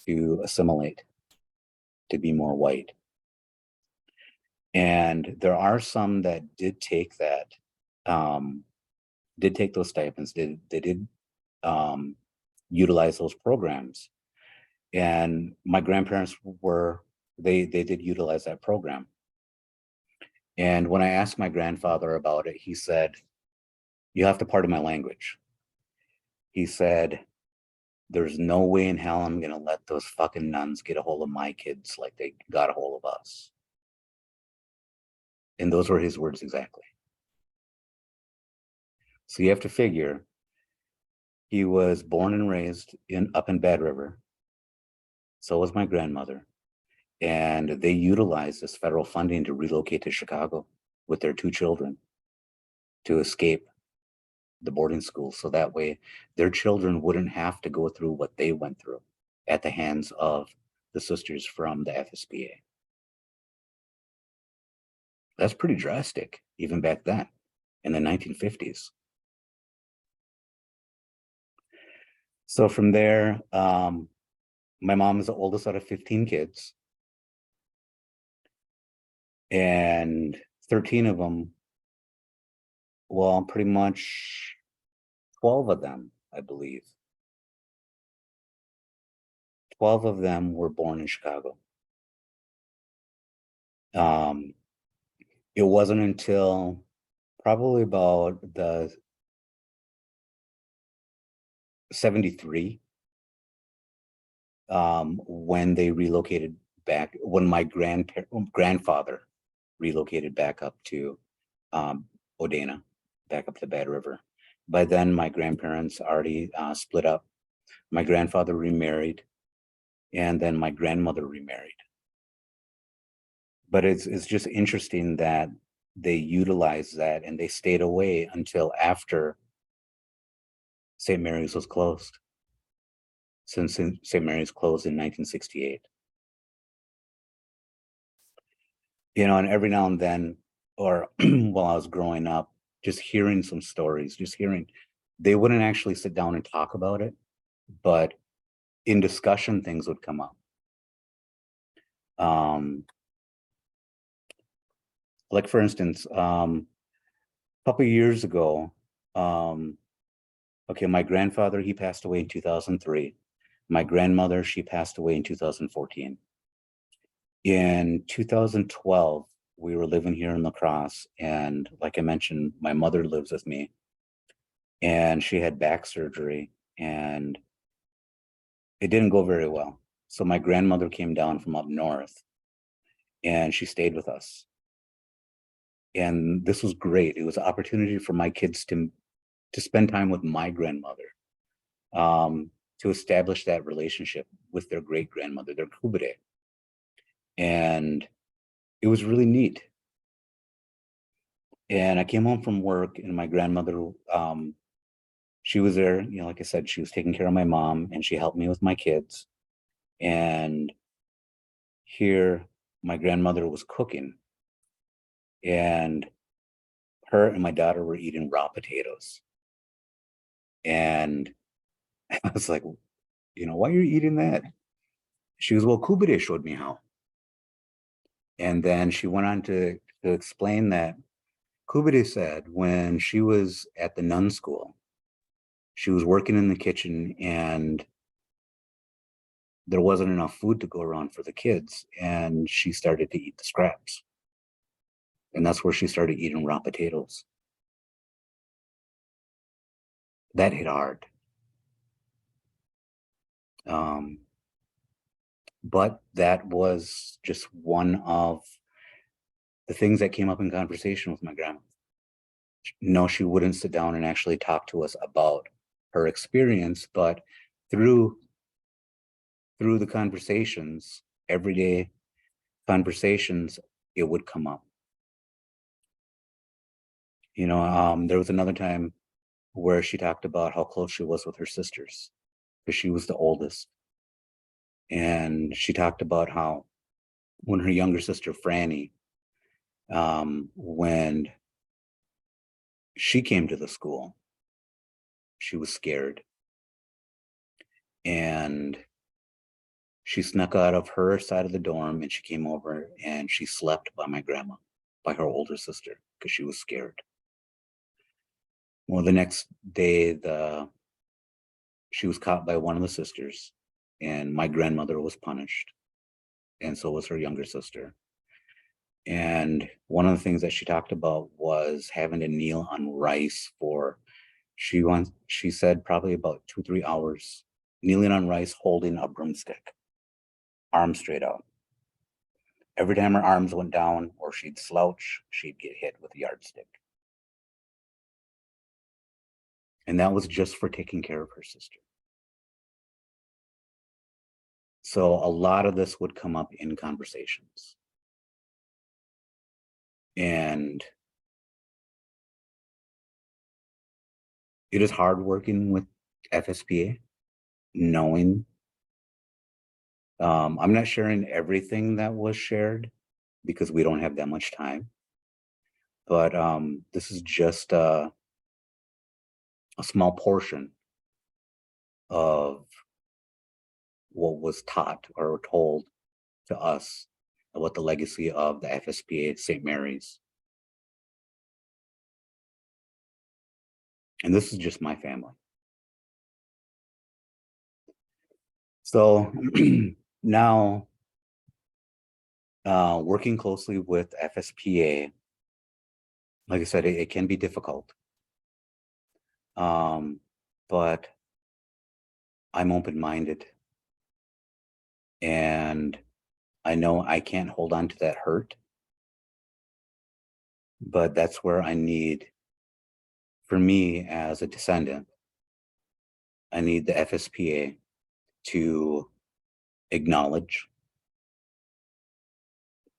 to assimilate, to be more white. And there are some that did take that, did take those stipends, they did utilize those programs. And my grandparents they did utilize that program. And when I asked my grandfather about it, he said, "You have to pardon my language." He said, "There's no way in hell I'm gonna let those fucking nuns get a hold of my kids like they got a hold of us." And those were his words exactly. So you have to figure, he was born and raised up in Bad River. So was my grandmother. And they utilized this federal funding to relocate to Chicago with their 2 children to escape the boarding school. So that way their children wouldn't have to go through what they went through at the hands of the sisters from the FSBA. That's pretty drastic, even back then in the 1950s. So from there, my mom is the oldest out of 15 kids. And 13 of them, well, pretty much 12 of them, I believe. 12 of them were born in Chicago. It wasn't until probably about the 73 when they relocated back, when my grandfather relocated back up to Odanah, back up the Bad River. By then, my grandparents already split up. My grandfather remarried, and then my grandmother remarried. But it's just interesting that they utilized that and they stayed away until after St. Mary's was closed, since St. Mary's closed in 1968. You know, and every now and then, or while I was growing up, just hearing some stories, they wouldn't actually sit down and talk about it, but in discussion, things would come up. Like for instance, a couple of years ago, okay, my grandfather, he passed away in 2003. My grandmother, she passed away in 2014. In 2012, we were living here in La Crosse, and like I mentioned, my mother lives with me, and she had back surgery, and it didn't go very well. So my grandmother came down from up north, and she stayed with us. And this was great. It was an opportunity for my kids to spend time with my grandmother, to establish that relationship with their great grandmother, their kubere. And it was really neat. And I came home from work, and my grandmother, she was there, you know, like I said, she was taking care of my mom, and she helped me with my kids. And here, my grandmother was cooking, and her and my daughter were eating raw potatoes. And I was like, you know, why are you eating that? She goes, well, Kubide showed me how. And then she went on to explain that Kubide said when she was at the nun school, she was working in the kitchen and there wasn't enough food to go around for the kids. And she started to eat the scraps. And that's where she started eating raw potatoes. That hit hard. But that was just one of the things that came up in conversation with my grandma. No, she wouldn't sit down and actually talk to us about her experience, but through the conversations, everyday conversations, it would come up. You know, there was another time where she talked about how close she was with her sisters, because she was the oldest. And she talked about how when her younger sister, Franny, when she came to the school, she was scared. And She snuck out of her side of the dorm and she came over and she slept by my grandma, by her older sister, because she was scared. Well, the next day, she was caught by one of the sisters, and my grandmother was punished, and so was her younger sister. And one of the things that she talked about was having to kneel on rice for, she said probably about 2-3 hours, kneeling on rice, holding a broomstick, arms straight out. Every time her arms went down or she'd slouch, she'd get hit with a yardstick. And that was just for taking care of her sister. So a lot of this would come up in conversations. And it is hard working with FSPA, knowing I'm not sharing everything that was shared because we don't have that much time. But this is just a small portion of what was taught or told to us about the legacy of the FSPA St. Mary's. And this is just my family. So now, working closely with FSPA, like I said, it can be difficult. But I'm open-minded. And I know I can't hold on to that hurt. But that's where I need, for me as a descendant, I need the FSPA to acknowledge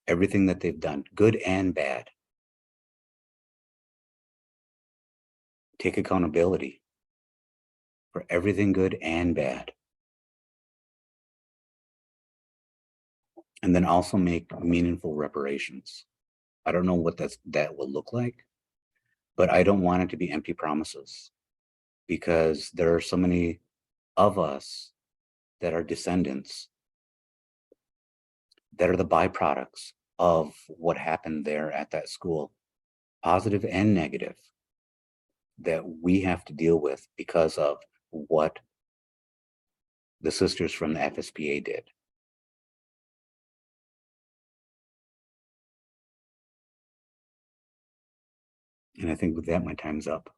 everything that they've done, good and bad. Take accountability for everything good and bad. And then also make meaningful reparations. I don't know what that will look like, but I don't want it to be empty promises, because there are so many of us that are descendants that are the byproducts of what happened there at that school, positive and negative, that we have to deal with because of what the sisters from the FSPA did. And I think with that, my time's up.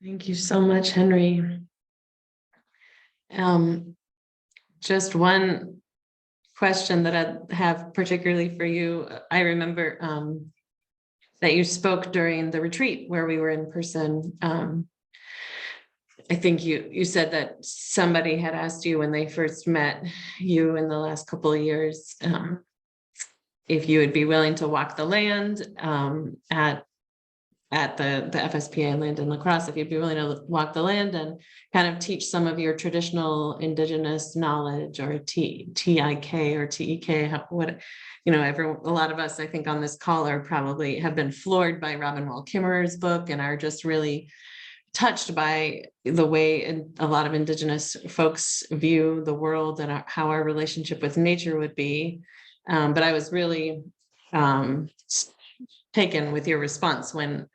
Thank you so much, Henry. Just one question that I have particularly for you. I remember that you spoke during the retreat where we were in person. I think you said that somebody had asked you when they first met you in the last couple of years, if you would be willing to walk the land at the FSPA land in La Crosse, if you'd be willing to walk the land and kind of teach some of your traditional indigenous knowledge, or TIK or TEK, what, you know, a lot of us, I think, on this call are probably have been floored by Robin Wall Kimmerer's book and are just really touched by the way a lot of indigenous folks view the world and how our relationship with nature would be. But I was really taken with your response when,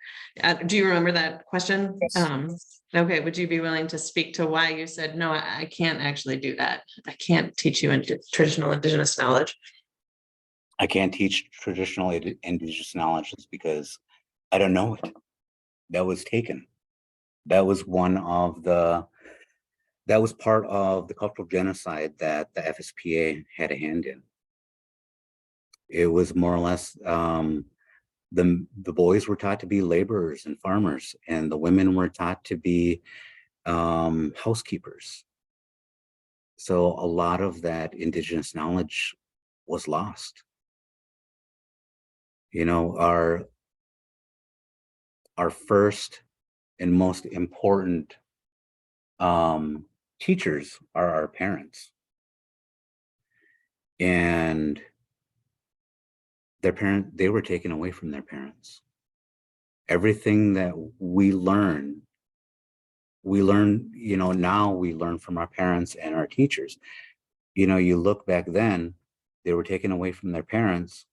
do you remember that question? Yes. Okay, would you be willing to speak to why you said, no, I can't actually do that. I can't teach you traditional indigenous knowledge. I can't teach traditional indigenous knowledge because I don't know it. That was taken. That was that was part of the cultural genocide that the FSPA had a hand in. It was more or less, the boys were taught to be laborers and farmers, and the women were taught to be housekeepers. So a lot of that indigenous knowledge was lost. You know, our first and most important teachers are our parents. And they were taken away from their parents everything that we learn, now we learn from our parents and our teachers. You look back then, they were taken away from their parents.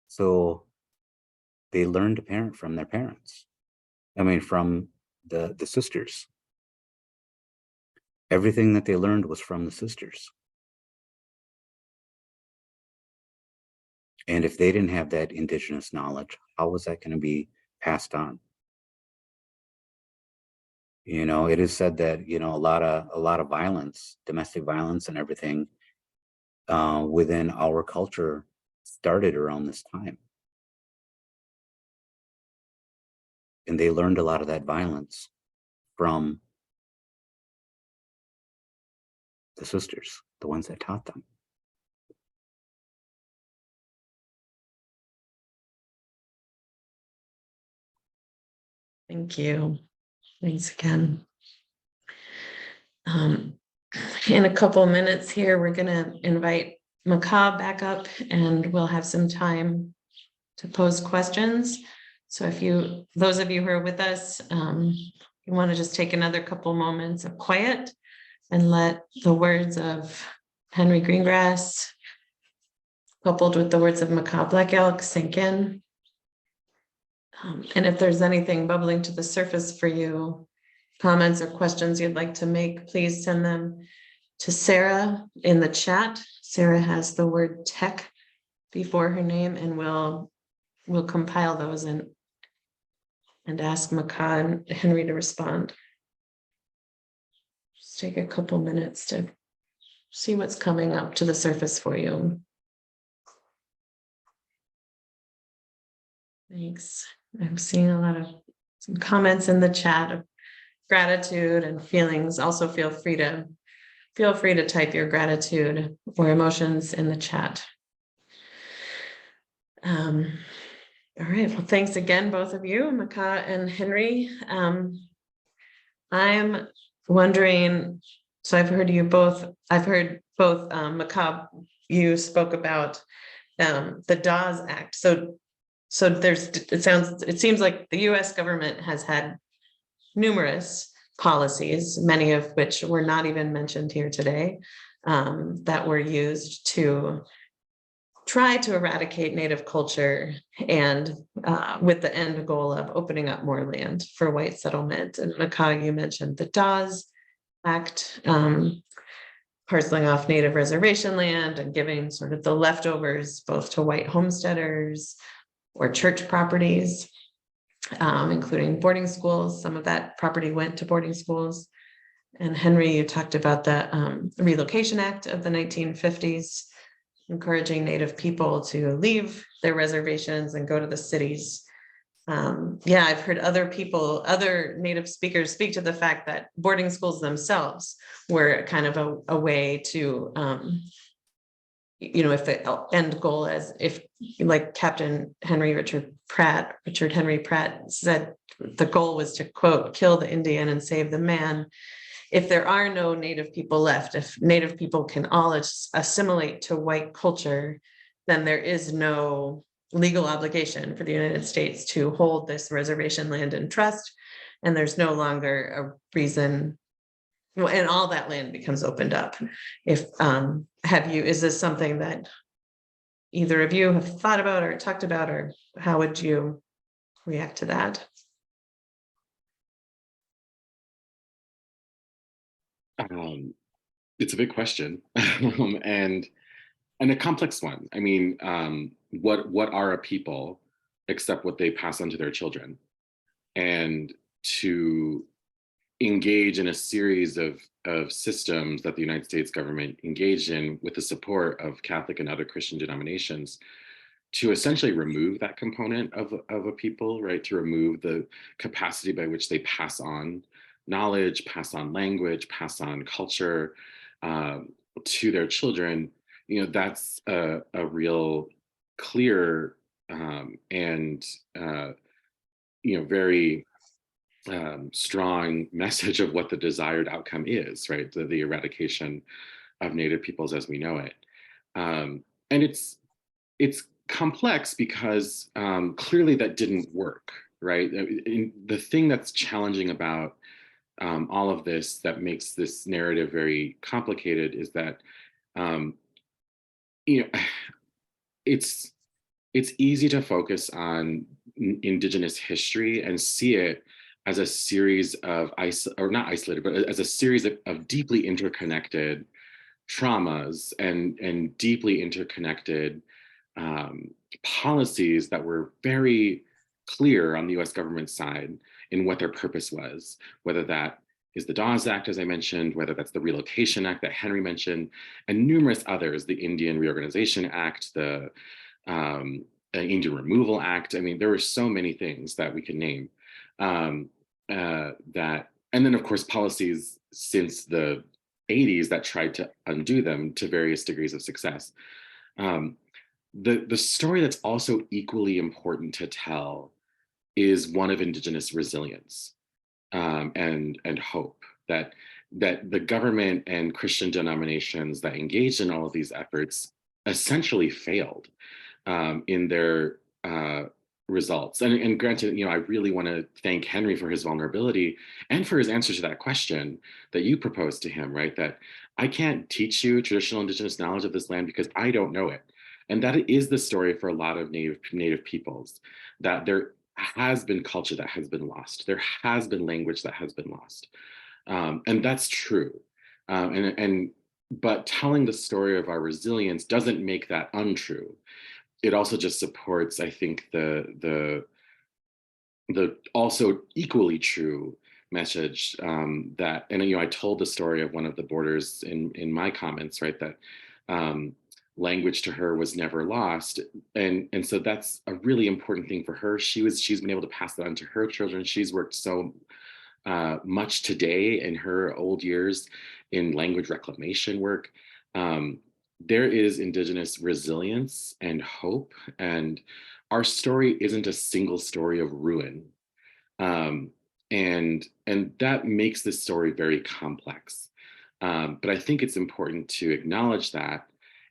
So they learned to parent from their parents. I mean, from the sisters. Everything that they learned was from the sisters. And if they didn't have that indigenous knowledge, how was that going to be passed on? It is said that, a lot of violence, domestic violence and everything within our culture started around this time. And they learned a lot of that violence from the sisters, the ones that taught them. Thank you. Thanks again. In a couple minutes here, we're going to invite Maka back up and we'll have some time to pose questions. So those of you who are with us, you want to just take another couple moments of quiet and let the words of Henry Greengrass, coupled with the words of Maka Black Elk, sink in. And if there's anything bubbling to the surface for you, comments or questions you'd like to make, please send them to Sarah in the chat. Sarah has the word tech before her name, and we'll compile those and ask Maka and Henry to respond. Just take a couple minutes to see what's coming up to the surface for you. Thanks. I'm seeing a lot of some comments in the chat of gratitude and feelings. Also feel free to type your gratitude or emotions in the chat. All right, well, thanks again, both of you, Maka and Henry. I'm wondering, so I've heard both, Maka, you spoke about the Dawes Act. So it seems like the US government has had numerous policies, many of which were not even mentioned here today, that were used to try to eradicate Native culture and with the end goal of opening up more land for white settlement. And Maka, you mentioned the Dawes Act, parceling off Native reservation land and giving sort of the leftovers both to white homesteaders or church properties, including boarding schools. Some of that property went to boarding schools. And Henry, you talked about the Relocation Act of the 1950s, encouraging Native people to leave their reservations and go to the cities. Yeah, I've heard other Native speakers speak to the fact that boarding schools themselves were kind of a way to, if the end goal if like Captain Richard Henry Pratt said, the goal was to, quote, kill the Indian and save the man. If there are no Native people left, if Native people can all assimilate to white culture, then there is no legal obligation for the United States to hold this reservation land in trust. And there's no longer a reason, and all that land becomes opened up. Is this something that either of you have thought about or talked about, or how would you react to that? It's a big question and a complex one. I mean, what are a people except what they pass on to their children? And to engage in a series of systems that the United States government engaged in with the support of Catholic and other Christian denominations to essentially remove that component of a people, right? To remove the capacity by which they pass on knowledge, pass on language, pass on culture to their children. That's a real clear and very strong message of what the desired outcome is, right? The eradication of Native peoples as we know it. And it's complex because clearly that didn't work, right? The thing that's challenging about all of this that makes this narrative very complicated is that um, you know, it's easy to focus on Indigenous history and see it as a series of not isolated, but as a series of deeply interconnected traumas and deeply interconnected policies that were very clear on the US government side in what their purpose was, whether that is the Dawes Act, as I mentioned, whether that's the Relocation Act that Henry mentioned, and numerous others, the Indian Reorganization Act, the Indian Removal Act. I mean, there were so many things that we can name that, and then of course, policies since the 80s that tried to undo them to various degrees of success. The story that's also equally important to tell is one of Indigenous resilience and hope, that the government and Christian denominations that engaged in all of these efforts essentially failed in their results. And granted, I really want to thank Henry for his vulnerability and for his answer to that question that you proposed to him, right? That I can't teach you traditional Indigenous knowledge of this land because I don't know it. And that is the story for a lot of Native peoples, that there has been culture that has been lost. There has been language that has been lost. And that's true. But telling the story of our resilience doesn't make that untrue. It also just supports, I think, the also equally true message that, and I told the story of one of the boarders in my comments, right, that language to her was never lost, and so that's a really important thing for her. She's been able to pass that on to her children. She's worked so much today in her old years in language reclamation work. There is Indigenous resilience and hope, and our story isn't a single story of ruin. And that makes this story very complex. But I think it's important to acknowledge that.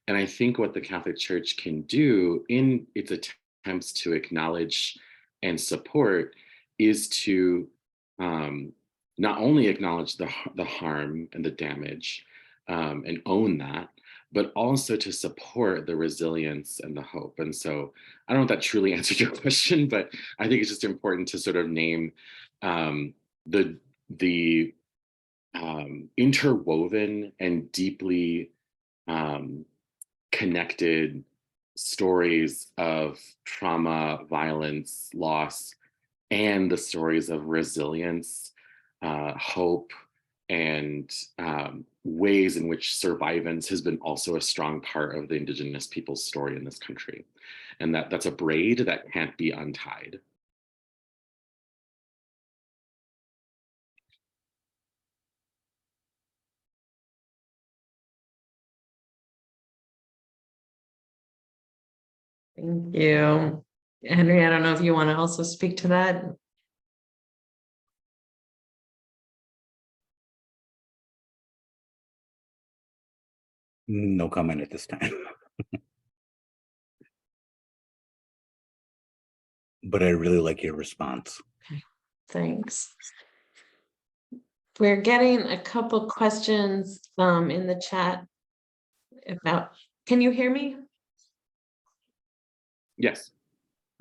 And I think what the Catholic Church can do in its attempts to acknowledge and support is to not only acknowledge the harm and the damage and own that, but also to support the resilience and the hope. And so I don't know if that truly answered your question, but I think it's just important to sort of name the interwoven and deeply connected stories of trauma, violence, loss, and the stories of resilience, hope, and ways in which survivance has been also a strong part of the Indigenous people's story in this country. And that's a braid that can't be untied. Thank you. Henry, I don't know if you want to also speak to that. No comment at this time. But I really like your response. Okay, thanks. We're getting a couple questions in the chat about, can you hear me? Yes.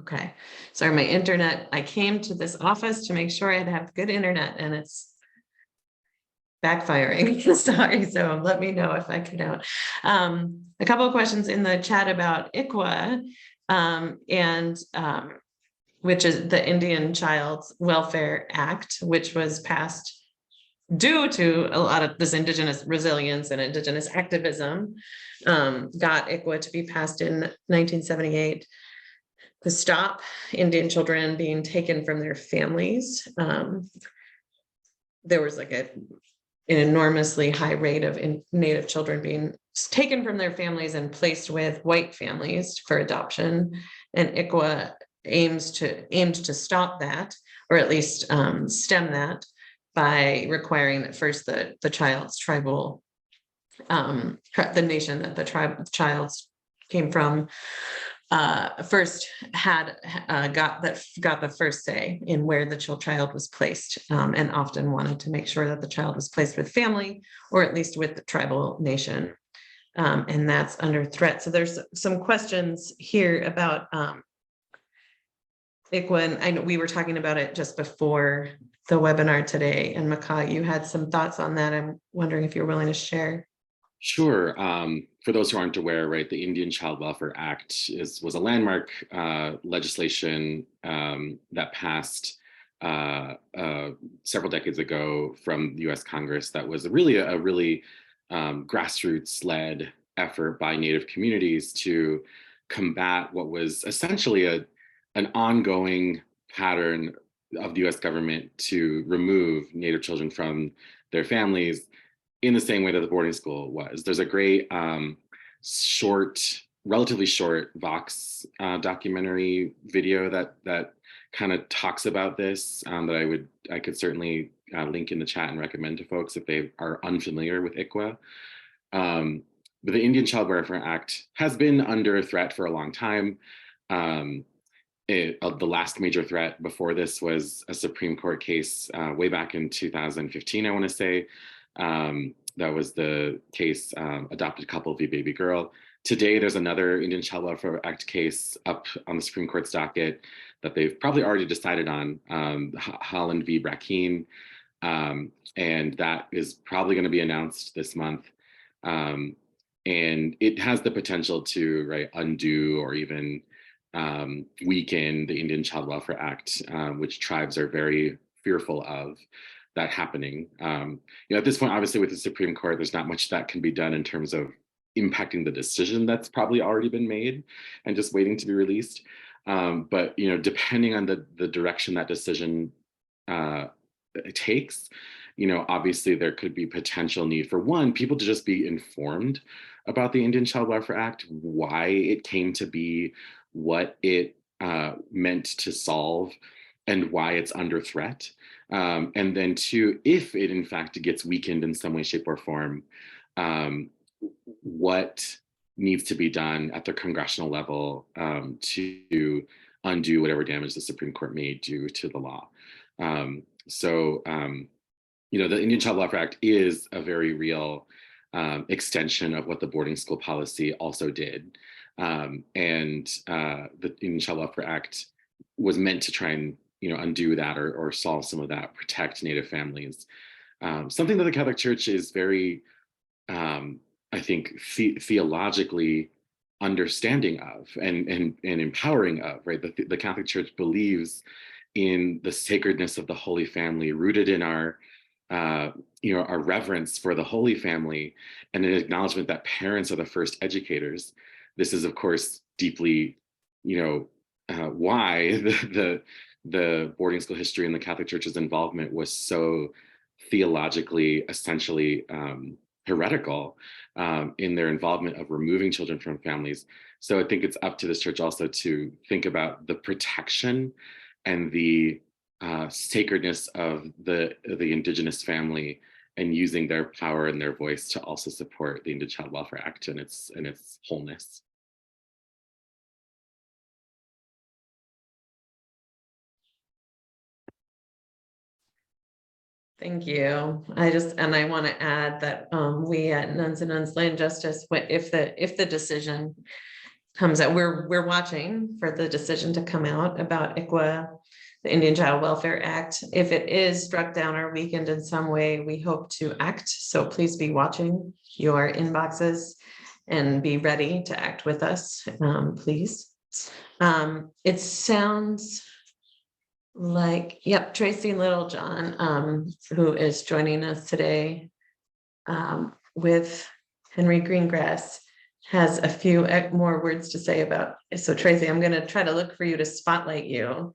Okay, sorry, my internet, I came to this office to make sure I'd have good internet and it's backfiring. Sorry, so let me know if I cut out. A couple of questions in the chat about ICWA which is the Indian Child Welfare Act, which was passed due to a lot of this Indigenous resilience and Indigenous activism, got ICWA to be passed in 1978 to stop Indian children being taken from their families. There was like an enormously high rate of Native children being taken from their families and placed with white families for adoption. And ICWA aimed to stop that, or at least stem that, by requiring that first the child's tribal, the nation that the child came from, first had got the first say in where the child was placed, and often wanted to make sure that the child was placed with family or at least with the tribal nation, and that's under threat. So there's some questions here about ICWA, and I know we were talking about it just before the webinar today, and Maka, you had some thoughts on that. I'm wondering if you're willing to share. Sure. For those who aren't aware, right, the Indian Child Welfare Act was a landmark legislation that passed several decades ago from the U.S. Congress. That was a really grassroots-led effort by Native communities to combat what was essentially an ongoing pattern of the U.S. government to remove Native children from their families, in the same way that the boarding school was. There's a great relatively short Vox documentary video that kind of talks about this, that I could certainly link in the chat and recommend to folks if they are unfamiliar with ICWA. But the Indian Child Welfare Act has been under threat for a long time. The last major threat before this was a Supreme Court case way back in 2015, I want to say. That was the case, Adopted Couple v. Baby Girl. Today, there's another Indian Child Welfare Act case up on the Supreme Court's docket that they've probably already decided on, Holland v. Brackeen, and that is probably going to be announced this month. And it has the potential to undo or even weaken the Indian Child Welfare Act, which tribes are very fearful of that happening. At this point, obviously, with the Supreme Court, there's not much that can be done in terms of impacting the decision that's probably already been made and just waiting to be released. But depending on the direction that decision takes, obviously there could be potential need for people to just be informed about the Indian Child Welfare Act, why it came to be, what it meant to solve, and why it's under threat. And then two, if it in fact gets weakened in some way, shape, or form, what needs to be done at the congressional level to undo whatever damage the Supreme Court made due to the law. The Indian Child Welfare Act is a very real extension of what the boarding school policy also did. The Indian Child Welfare Act was meant to try and undo that or solve some of that, protect Native families. Something that the Catholic Church is very, I think, theologically understanding of and empowering of, right? The Catholic Church believes in the sacredness of the Holy Family, rooted in our reverence for the Holy Family and an acknowledgement that parents are the first educators. This is, of course, deeply, why the boarding school history and the Catholic Church's involvement was so theologically, essentially heretical in their involvement of removing children from families. So I think it's up to this church also to think about the protection and the sacredness of the Indigenous family, and using their power and their voice to also support the Indian Child Welfare Act and its wholeness. Thank you. I want to add that we at Nuns and Nuns Land Justice, if the decision comes out, we're watching for the decision to come out about ICWA, the Indian Child Welfare Act. If it is struck down or weakened in some way, we hope to act. So please be watching your inboxes and be ready to act with us, please. It sounds like, yep, Tracy Littlejohn, who is joining us today with Henry Greengrass, has a few more words to say about. So Tracy, I'm going to try to look for you to spotlight you.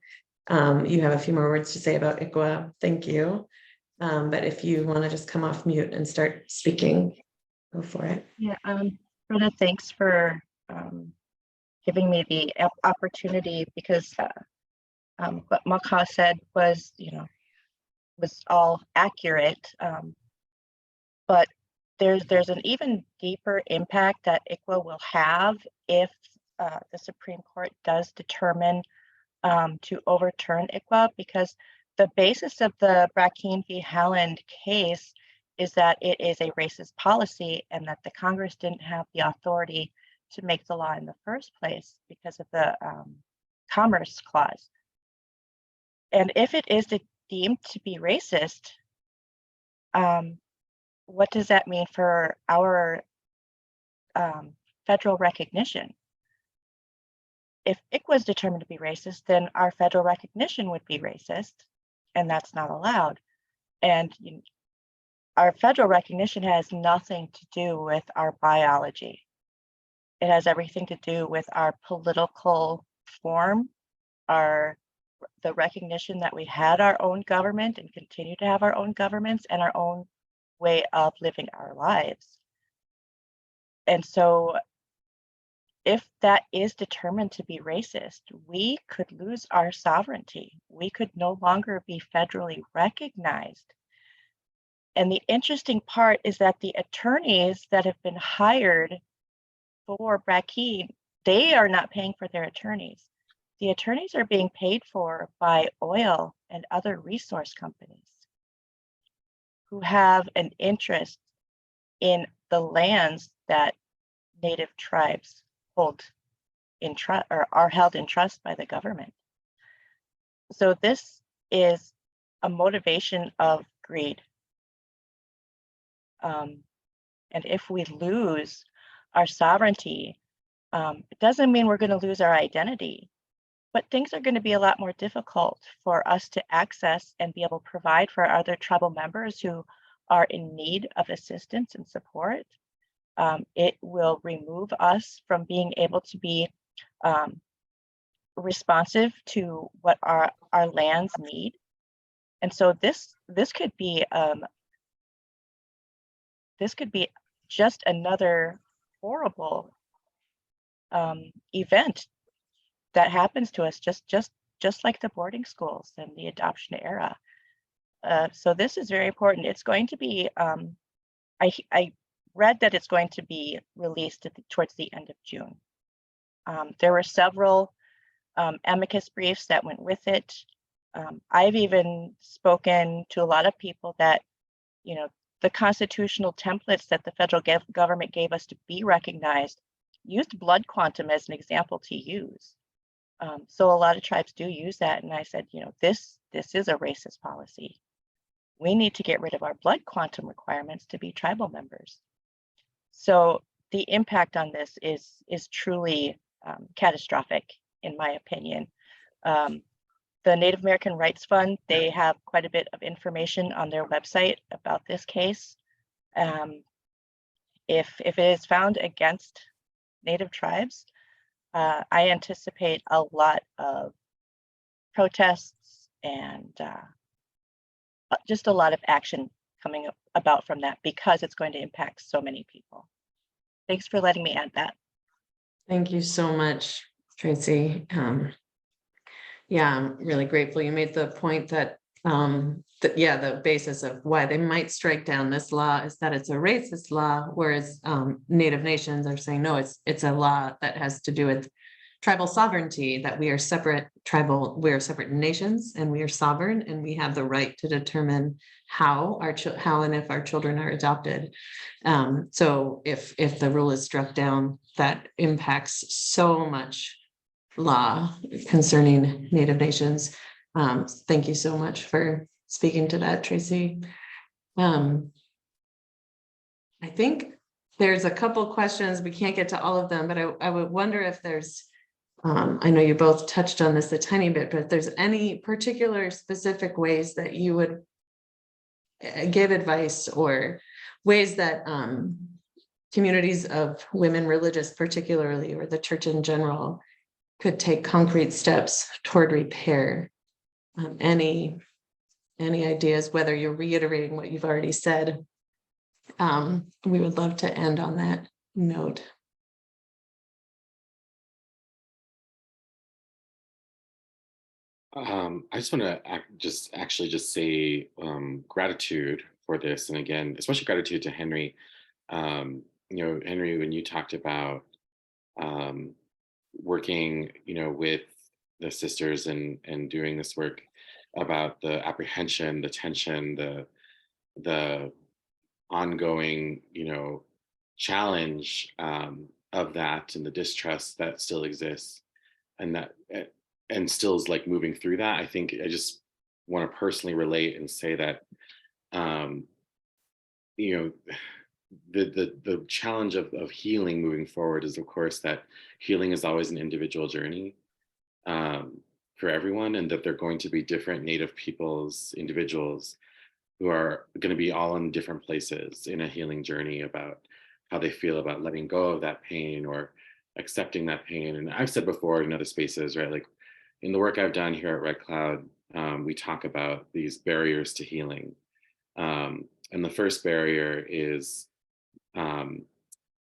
You have a few more words to say about ICWA. Thank you. But if you want to just come off mute and start speaking, go for it. Yeah, Brenda, thanks for giving me the opportunity, because what Maka said was, was all accurate. But there's an even deeper impact that ICWA will have if the Supreme Court does determine to overturn ICWA, because the basis of the Brackeen v. Howland case is that it is a racist policy and that the Congress didn't have the authority to make the law in the first place because of the Commerce Clause. And if it is deemed to be racist, what does that mean for our federal recognition? If ICWA is determined to be racist, then our federal recognition would be racist, and that's not allowed. And our federal recognition has nothing to do with our biology. It has everything to do with our political form, the recognition that we had our own government and continue to have our own governments and our own way of living our lives. And so if that is determined to be racist, we could lose our sovereignty. We could no longer be federally recognized. And the interesting part is that the attorneys that have been hired for Brackeen, they are not paying for their attorneys. The attorneys are being paid for by oil and other resource companies who have an interest in the lands that Native tribes hold in trust or are held in trust by the government. So this is a motivation of greed. And if we lose our sovereignty, it doesn't mean we're going to lose our identity, but things are going to be a lot more difficult for us to access and be able to provide for our other tribal members who are in need of assistance and support. It will remove us from being able to be responsive to what our lands need. And so this could be just another horrible event that happens to us, just like the boarding schools and the adoption era. So this is very important. It's going to be, I read that it's going to be released towards the end of June. There were several amicus briefs that went with it. I've even spoken to a lot of people that, the constitutional templates that the federal government gave us to be recognized used blood quantum as an example to use. So a lot of tribes do use that. And I said, this is a racist policy. We need to get rid of our blood quantum requirements to be tribal members. So the impact on this is truly catastrophic, in my opinion. The Native American Rights Fund, they have quite a bit of information on their website about this case. If it is found against Native tribes, I anticipate a lot of protests and just a lot of action coming about from that, because it's going to impact so many people. Thanks for letting me add that. Thank you so much, Tracy. Yeah, I'm really grateful. You made the point that, the basis of why they might strike down this law is that it's a racist law, whereas Native nations are saying, no, it's a law that has to do with tribal sovereignty, that we are separate separate nations and we are sovereign and we have the right to determine how and if our children are adopted. So if the rule is struck down, that impacts so much law concerning Native nations. Thank you so much for speaking to that, Tracy. I think there's a couple questions. We can't get to all of them, but I would wonder if there's, I know you both touched on this a tiny bit, but if there's any particular specific ways that you would give advice or ways that communities of women religious particularly, or the church in general, could take concrete steps toward repair. Any ideas, whether you're reiterating what you've already said, we would love to end on that note. I just want to just say gratitude for this, and again, especially gratitude to Henry. Henry, when you talked about working, with the sisters and doing this work about the apprehension, the tension, the ongoing, challenge of that, and the distrust that still exists, and that and still is like moving through that. I think I just want to personally relate and say that you know the challenge of healing moving forward is, of course, that healing is always an individual journey for everyone, and that they're going to be different Native peoples, individuals who are going to be all in different places in a healing journey about how they feel about letting go of that pain or accepting that pain. And I've said before in other spaces, right, like in the work I've done here at Red Cloud, we talk about these barriers to healing. And the first barrier is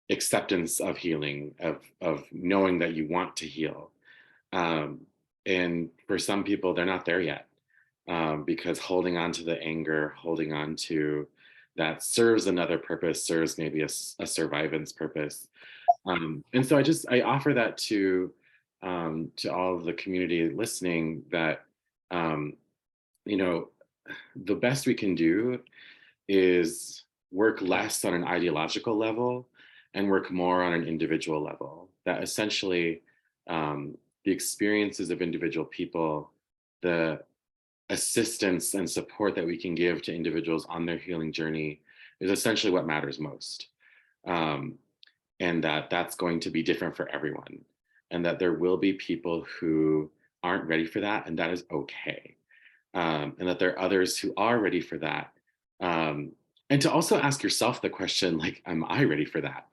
acceptance of healing, of knowing that you want to heal. And for some people, they're not there yet, because holding on to the anger, holding on to that serves another purpose, serves maybe a survivance purpose. And so I offer that to all of the community listening, that the best we can do is work less on an ideological level and work more on an individual level. That essentially the experiences of individual people, the assistance and support that we can give to individuals on their healing journey is essentially what matters most. And that's going to be different for everyone. And that there will be people who aren't ready for that, and that is okay. And that there are others who are ready for that. And to also ask yourself the question, like, am I ready for that?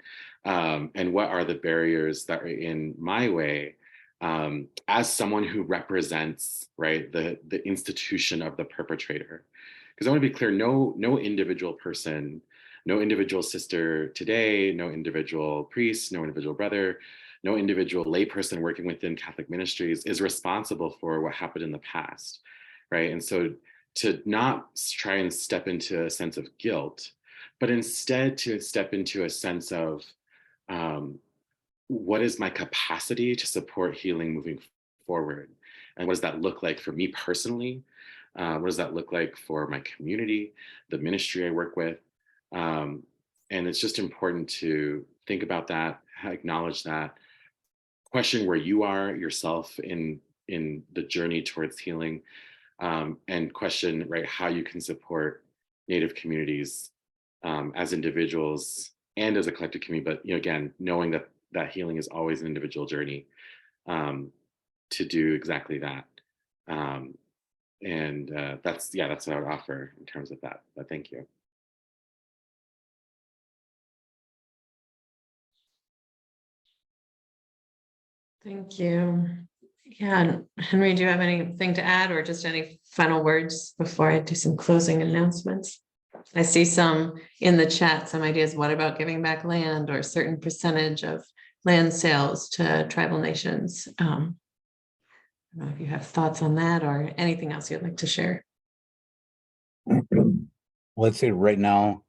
And what are the barriers that are in my way, as someone who represents, right, the institution of the perpetrator? Because I want to be clear, no individual person, no individual sister today, no individual priest, no individual brother, no individual layperson working within Catholic ministries is responsible for what happened in the past, right? And so to not try and step into a sense of guilt, but instead to step into a sense of what is my capacity to support healing moving forward? And what does that look like for me personally? What does that look like for my community, the ministry I work with? And it's just important to think about that, acknowledge that, question where you are yourself in the journey towards healing, and question, right, how you can support Native communities as individuals and as a collective community. But again, knowing that healing is always an individual journey, to do exactly that. And that's what I would offer in terms of that. But thank you. Thank you. Yeah, Henry, do you have anything to add, or just any final words before I do some closing announcements? I see some in the chat, some ideas. What about giving back land or a certain percentage of land sales to tribal nations? I don't know if you have thoughts on that or anything else you'd like to share. Let's say right now,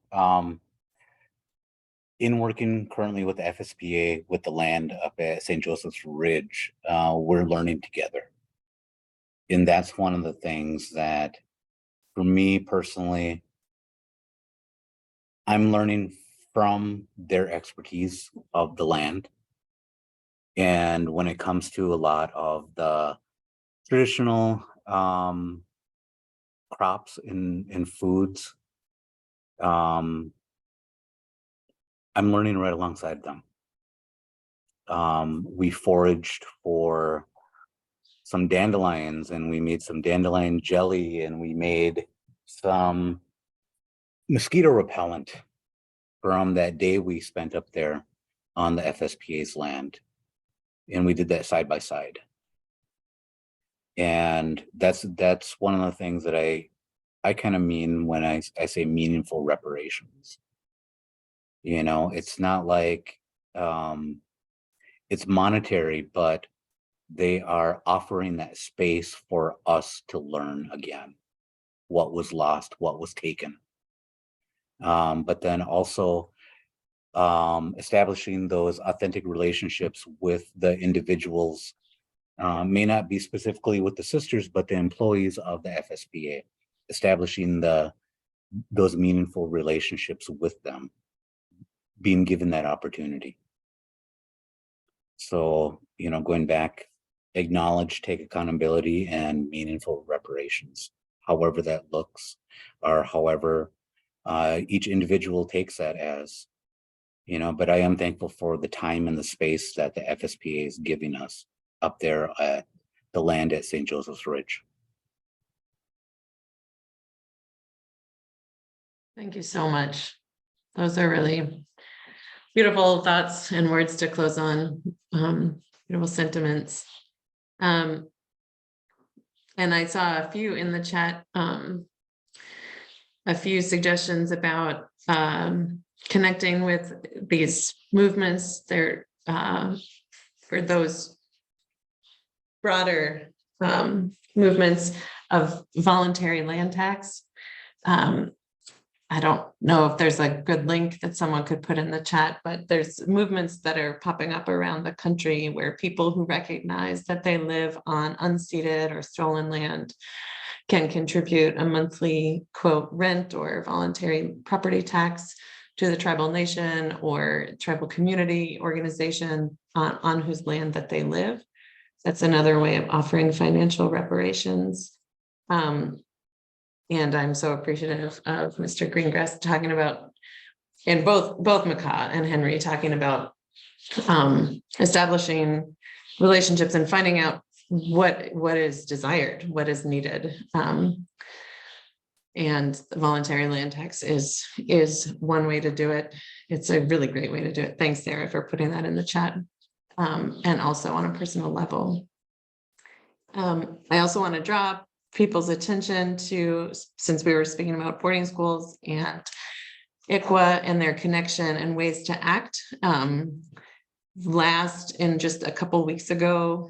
in working currently with the FSPA with the land up at St. Joseph's Ridge, we're learning together. And that's one of the things that, for me personally, I'm learning from their expertise of the land. And when it comes to a lot of the traditional crops and foods, I'm learning right alongside them. We foraged for some dandelions, and we made some dandelion jelly, and we made some mosquito repellent from that day we spent up there on the FSPA's land. And we did that side by side. And that's one of the things that I kind of mean when I say meaningful reparations. It's not like it's monetary, but they are offering that space for us to learn again what was lost, what was taken. But then also establishing those authentic relationships with the individuals, may not be specifically with the sisters, but the employees of the FSPA, establishing those meaningful relationships with them, being given that opportunity. So, going back, acknowledge, take accountability, and meaningful reparations, however that looks, or however each individual takes that as, but I am thankful for the time and the space that the FSPA is giving us up there at the land at St. Joseph's Ridge. Thank you so much. Those are really beautiful thoughts and words to close on, beautiful sentiments. And I saw a few in the chat, a few suggestions about connecting with these movements. They're for those broader movements of voluntary land tax. I don't know if there's a good link that someone could put in the chat, but there's movements that are popping up around the country where people who recognize that they live on unceded or stolen land can contribute a monthly, quote, rent or voluntary property tax to the tribal nation or tribal community organization on whose land that they live. That's another way of offering financial reparations. And I'm so appreciative of Mr. Greengrass talking about, and both Maka and Henry talking about establishing relationships and finding out what is desired, what is needed. And the voluntary land tax is one way to do it. It's a really great way to do it. Thanks, Sarah, for putting that in the chat. And also on a personal level. I also want to draw people's attention to, since we were speaking about boarding schools and ICWA and their connection and ways to act. Just a couple weeks ago,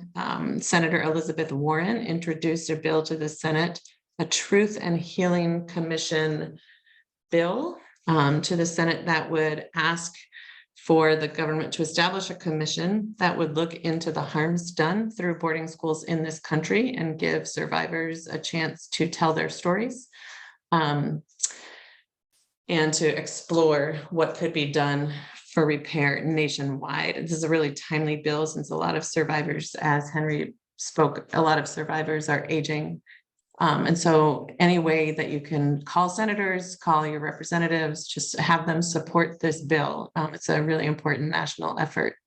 Senator Elizabeth Warren introduced a bill to the Senate, a Truth and Healing Commission bill to the Senate that would ask for the government to establish a commission that would look into the harms done through boarding schools in this country and give survivors a chance to tell their stories, and to explore what could be done for repair nationwide. This is a really timely bill since a lot of survivors, as Henry spoke, a lot of survivors are aging. And so any way that you can call senators, call your representatives, just have them support this bill. It's a really important national effort.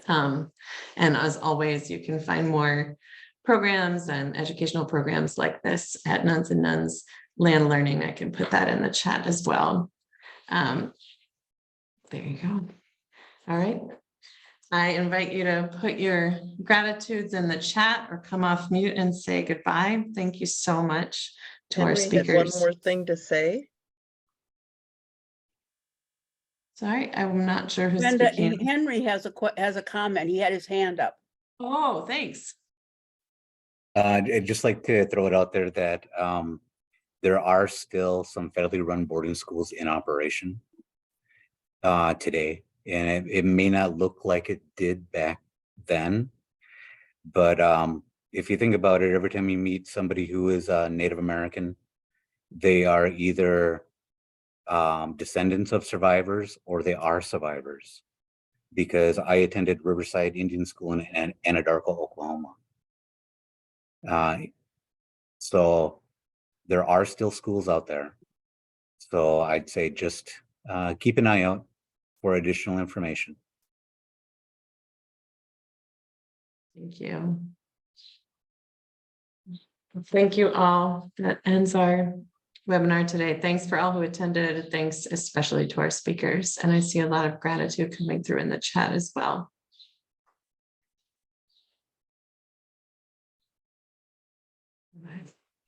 And as always, you can find more programs and educational programs like this at Nuns and Nuns Land Learning. I can put that in the chat as well. There you go. All right. I invite you to put your gratitudes in the chat or come off mute and say goodbye. Thank you so much to our speakers. Henry has one more thing to say. Sorry, I'm not sure who's Brenda, speaking. Henry has a comment. He had his hand up. Oh, thanks. I'd just like to throw it out there that there are still some federally run boarding schools in operation today. And it may not look like it did back then, but if you think about it, every time you meet somebody who is Native American, they are either descendants of survivors or they are survivors. Because I attended Riverside Indian School in Anadarko, Oklahoma. So there are still schools out there. So I'd say just keep an eye out for additional information. Thank you. Thank you all. That ends our webinar today. Thanks for all who attended. Thanks especially to our speakers. And I see a lot of gratitude coming through in the chat as well. Bye.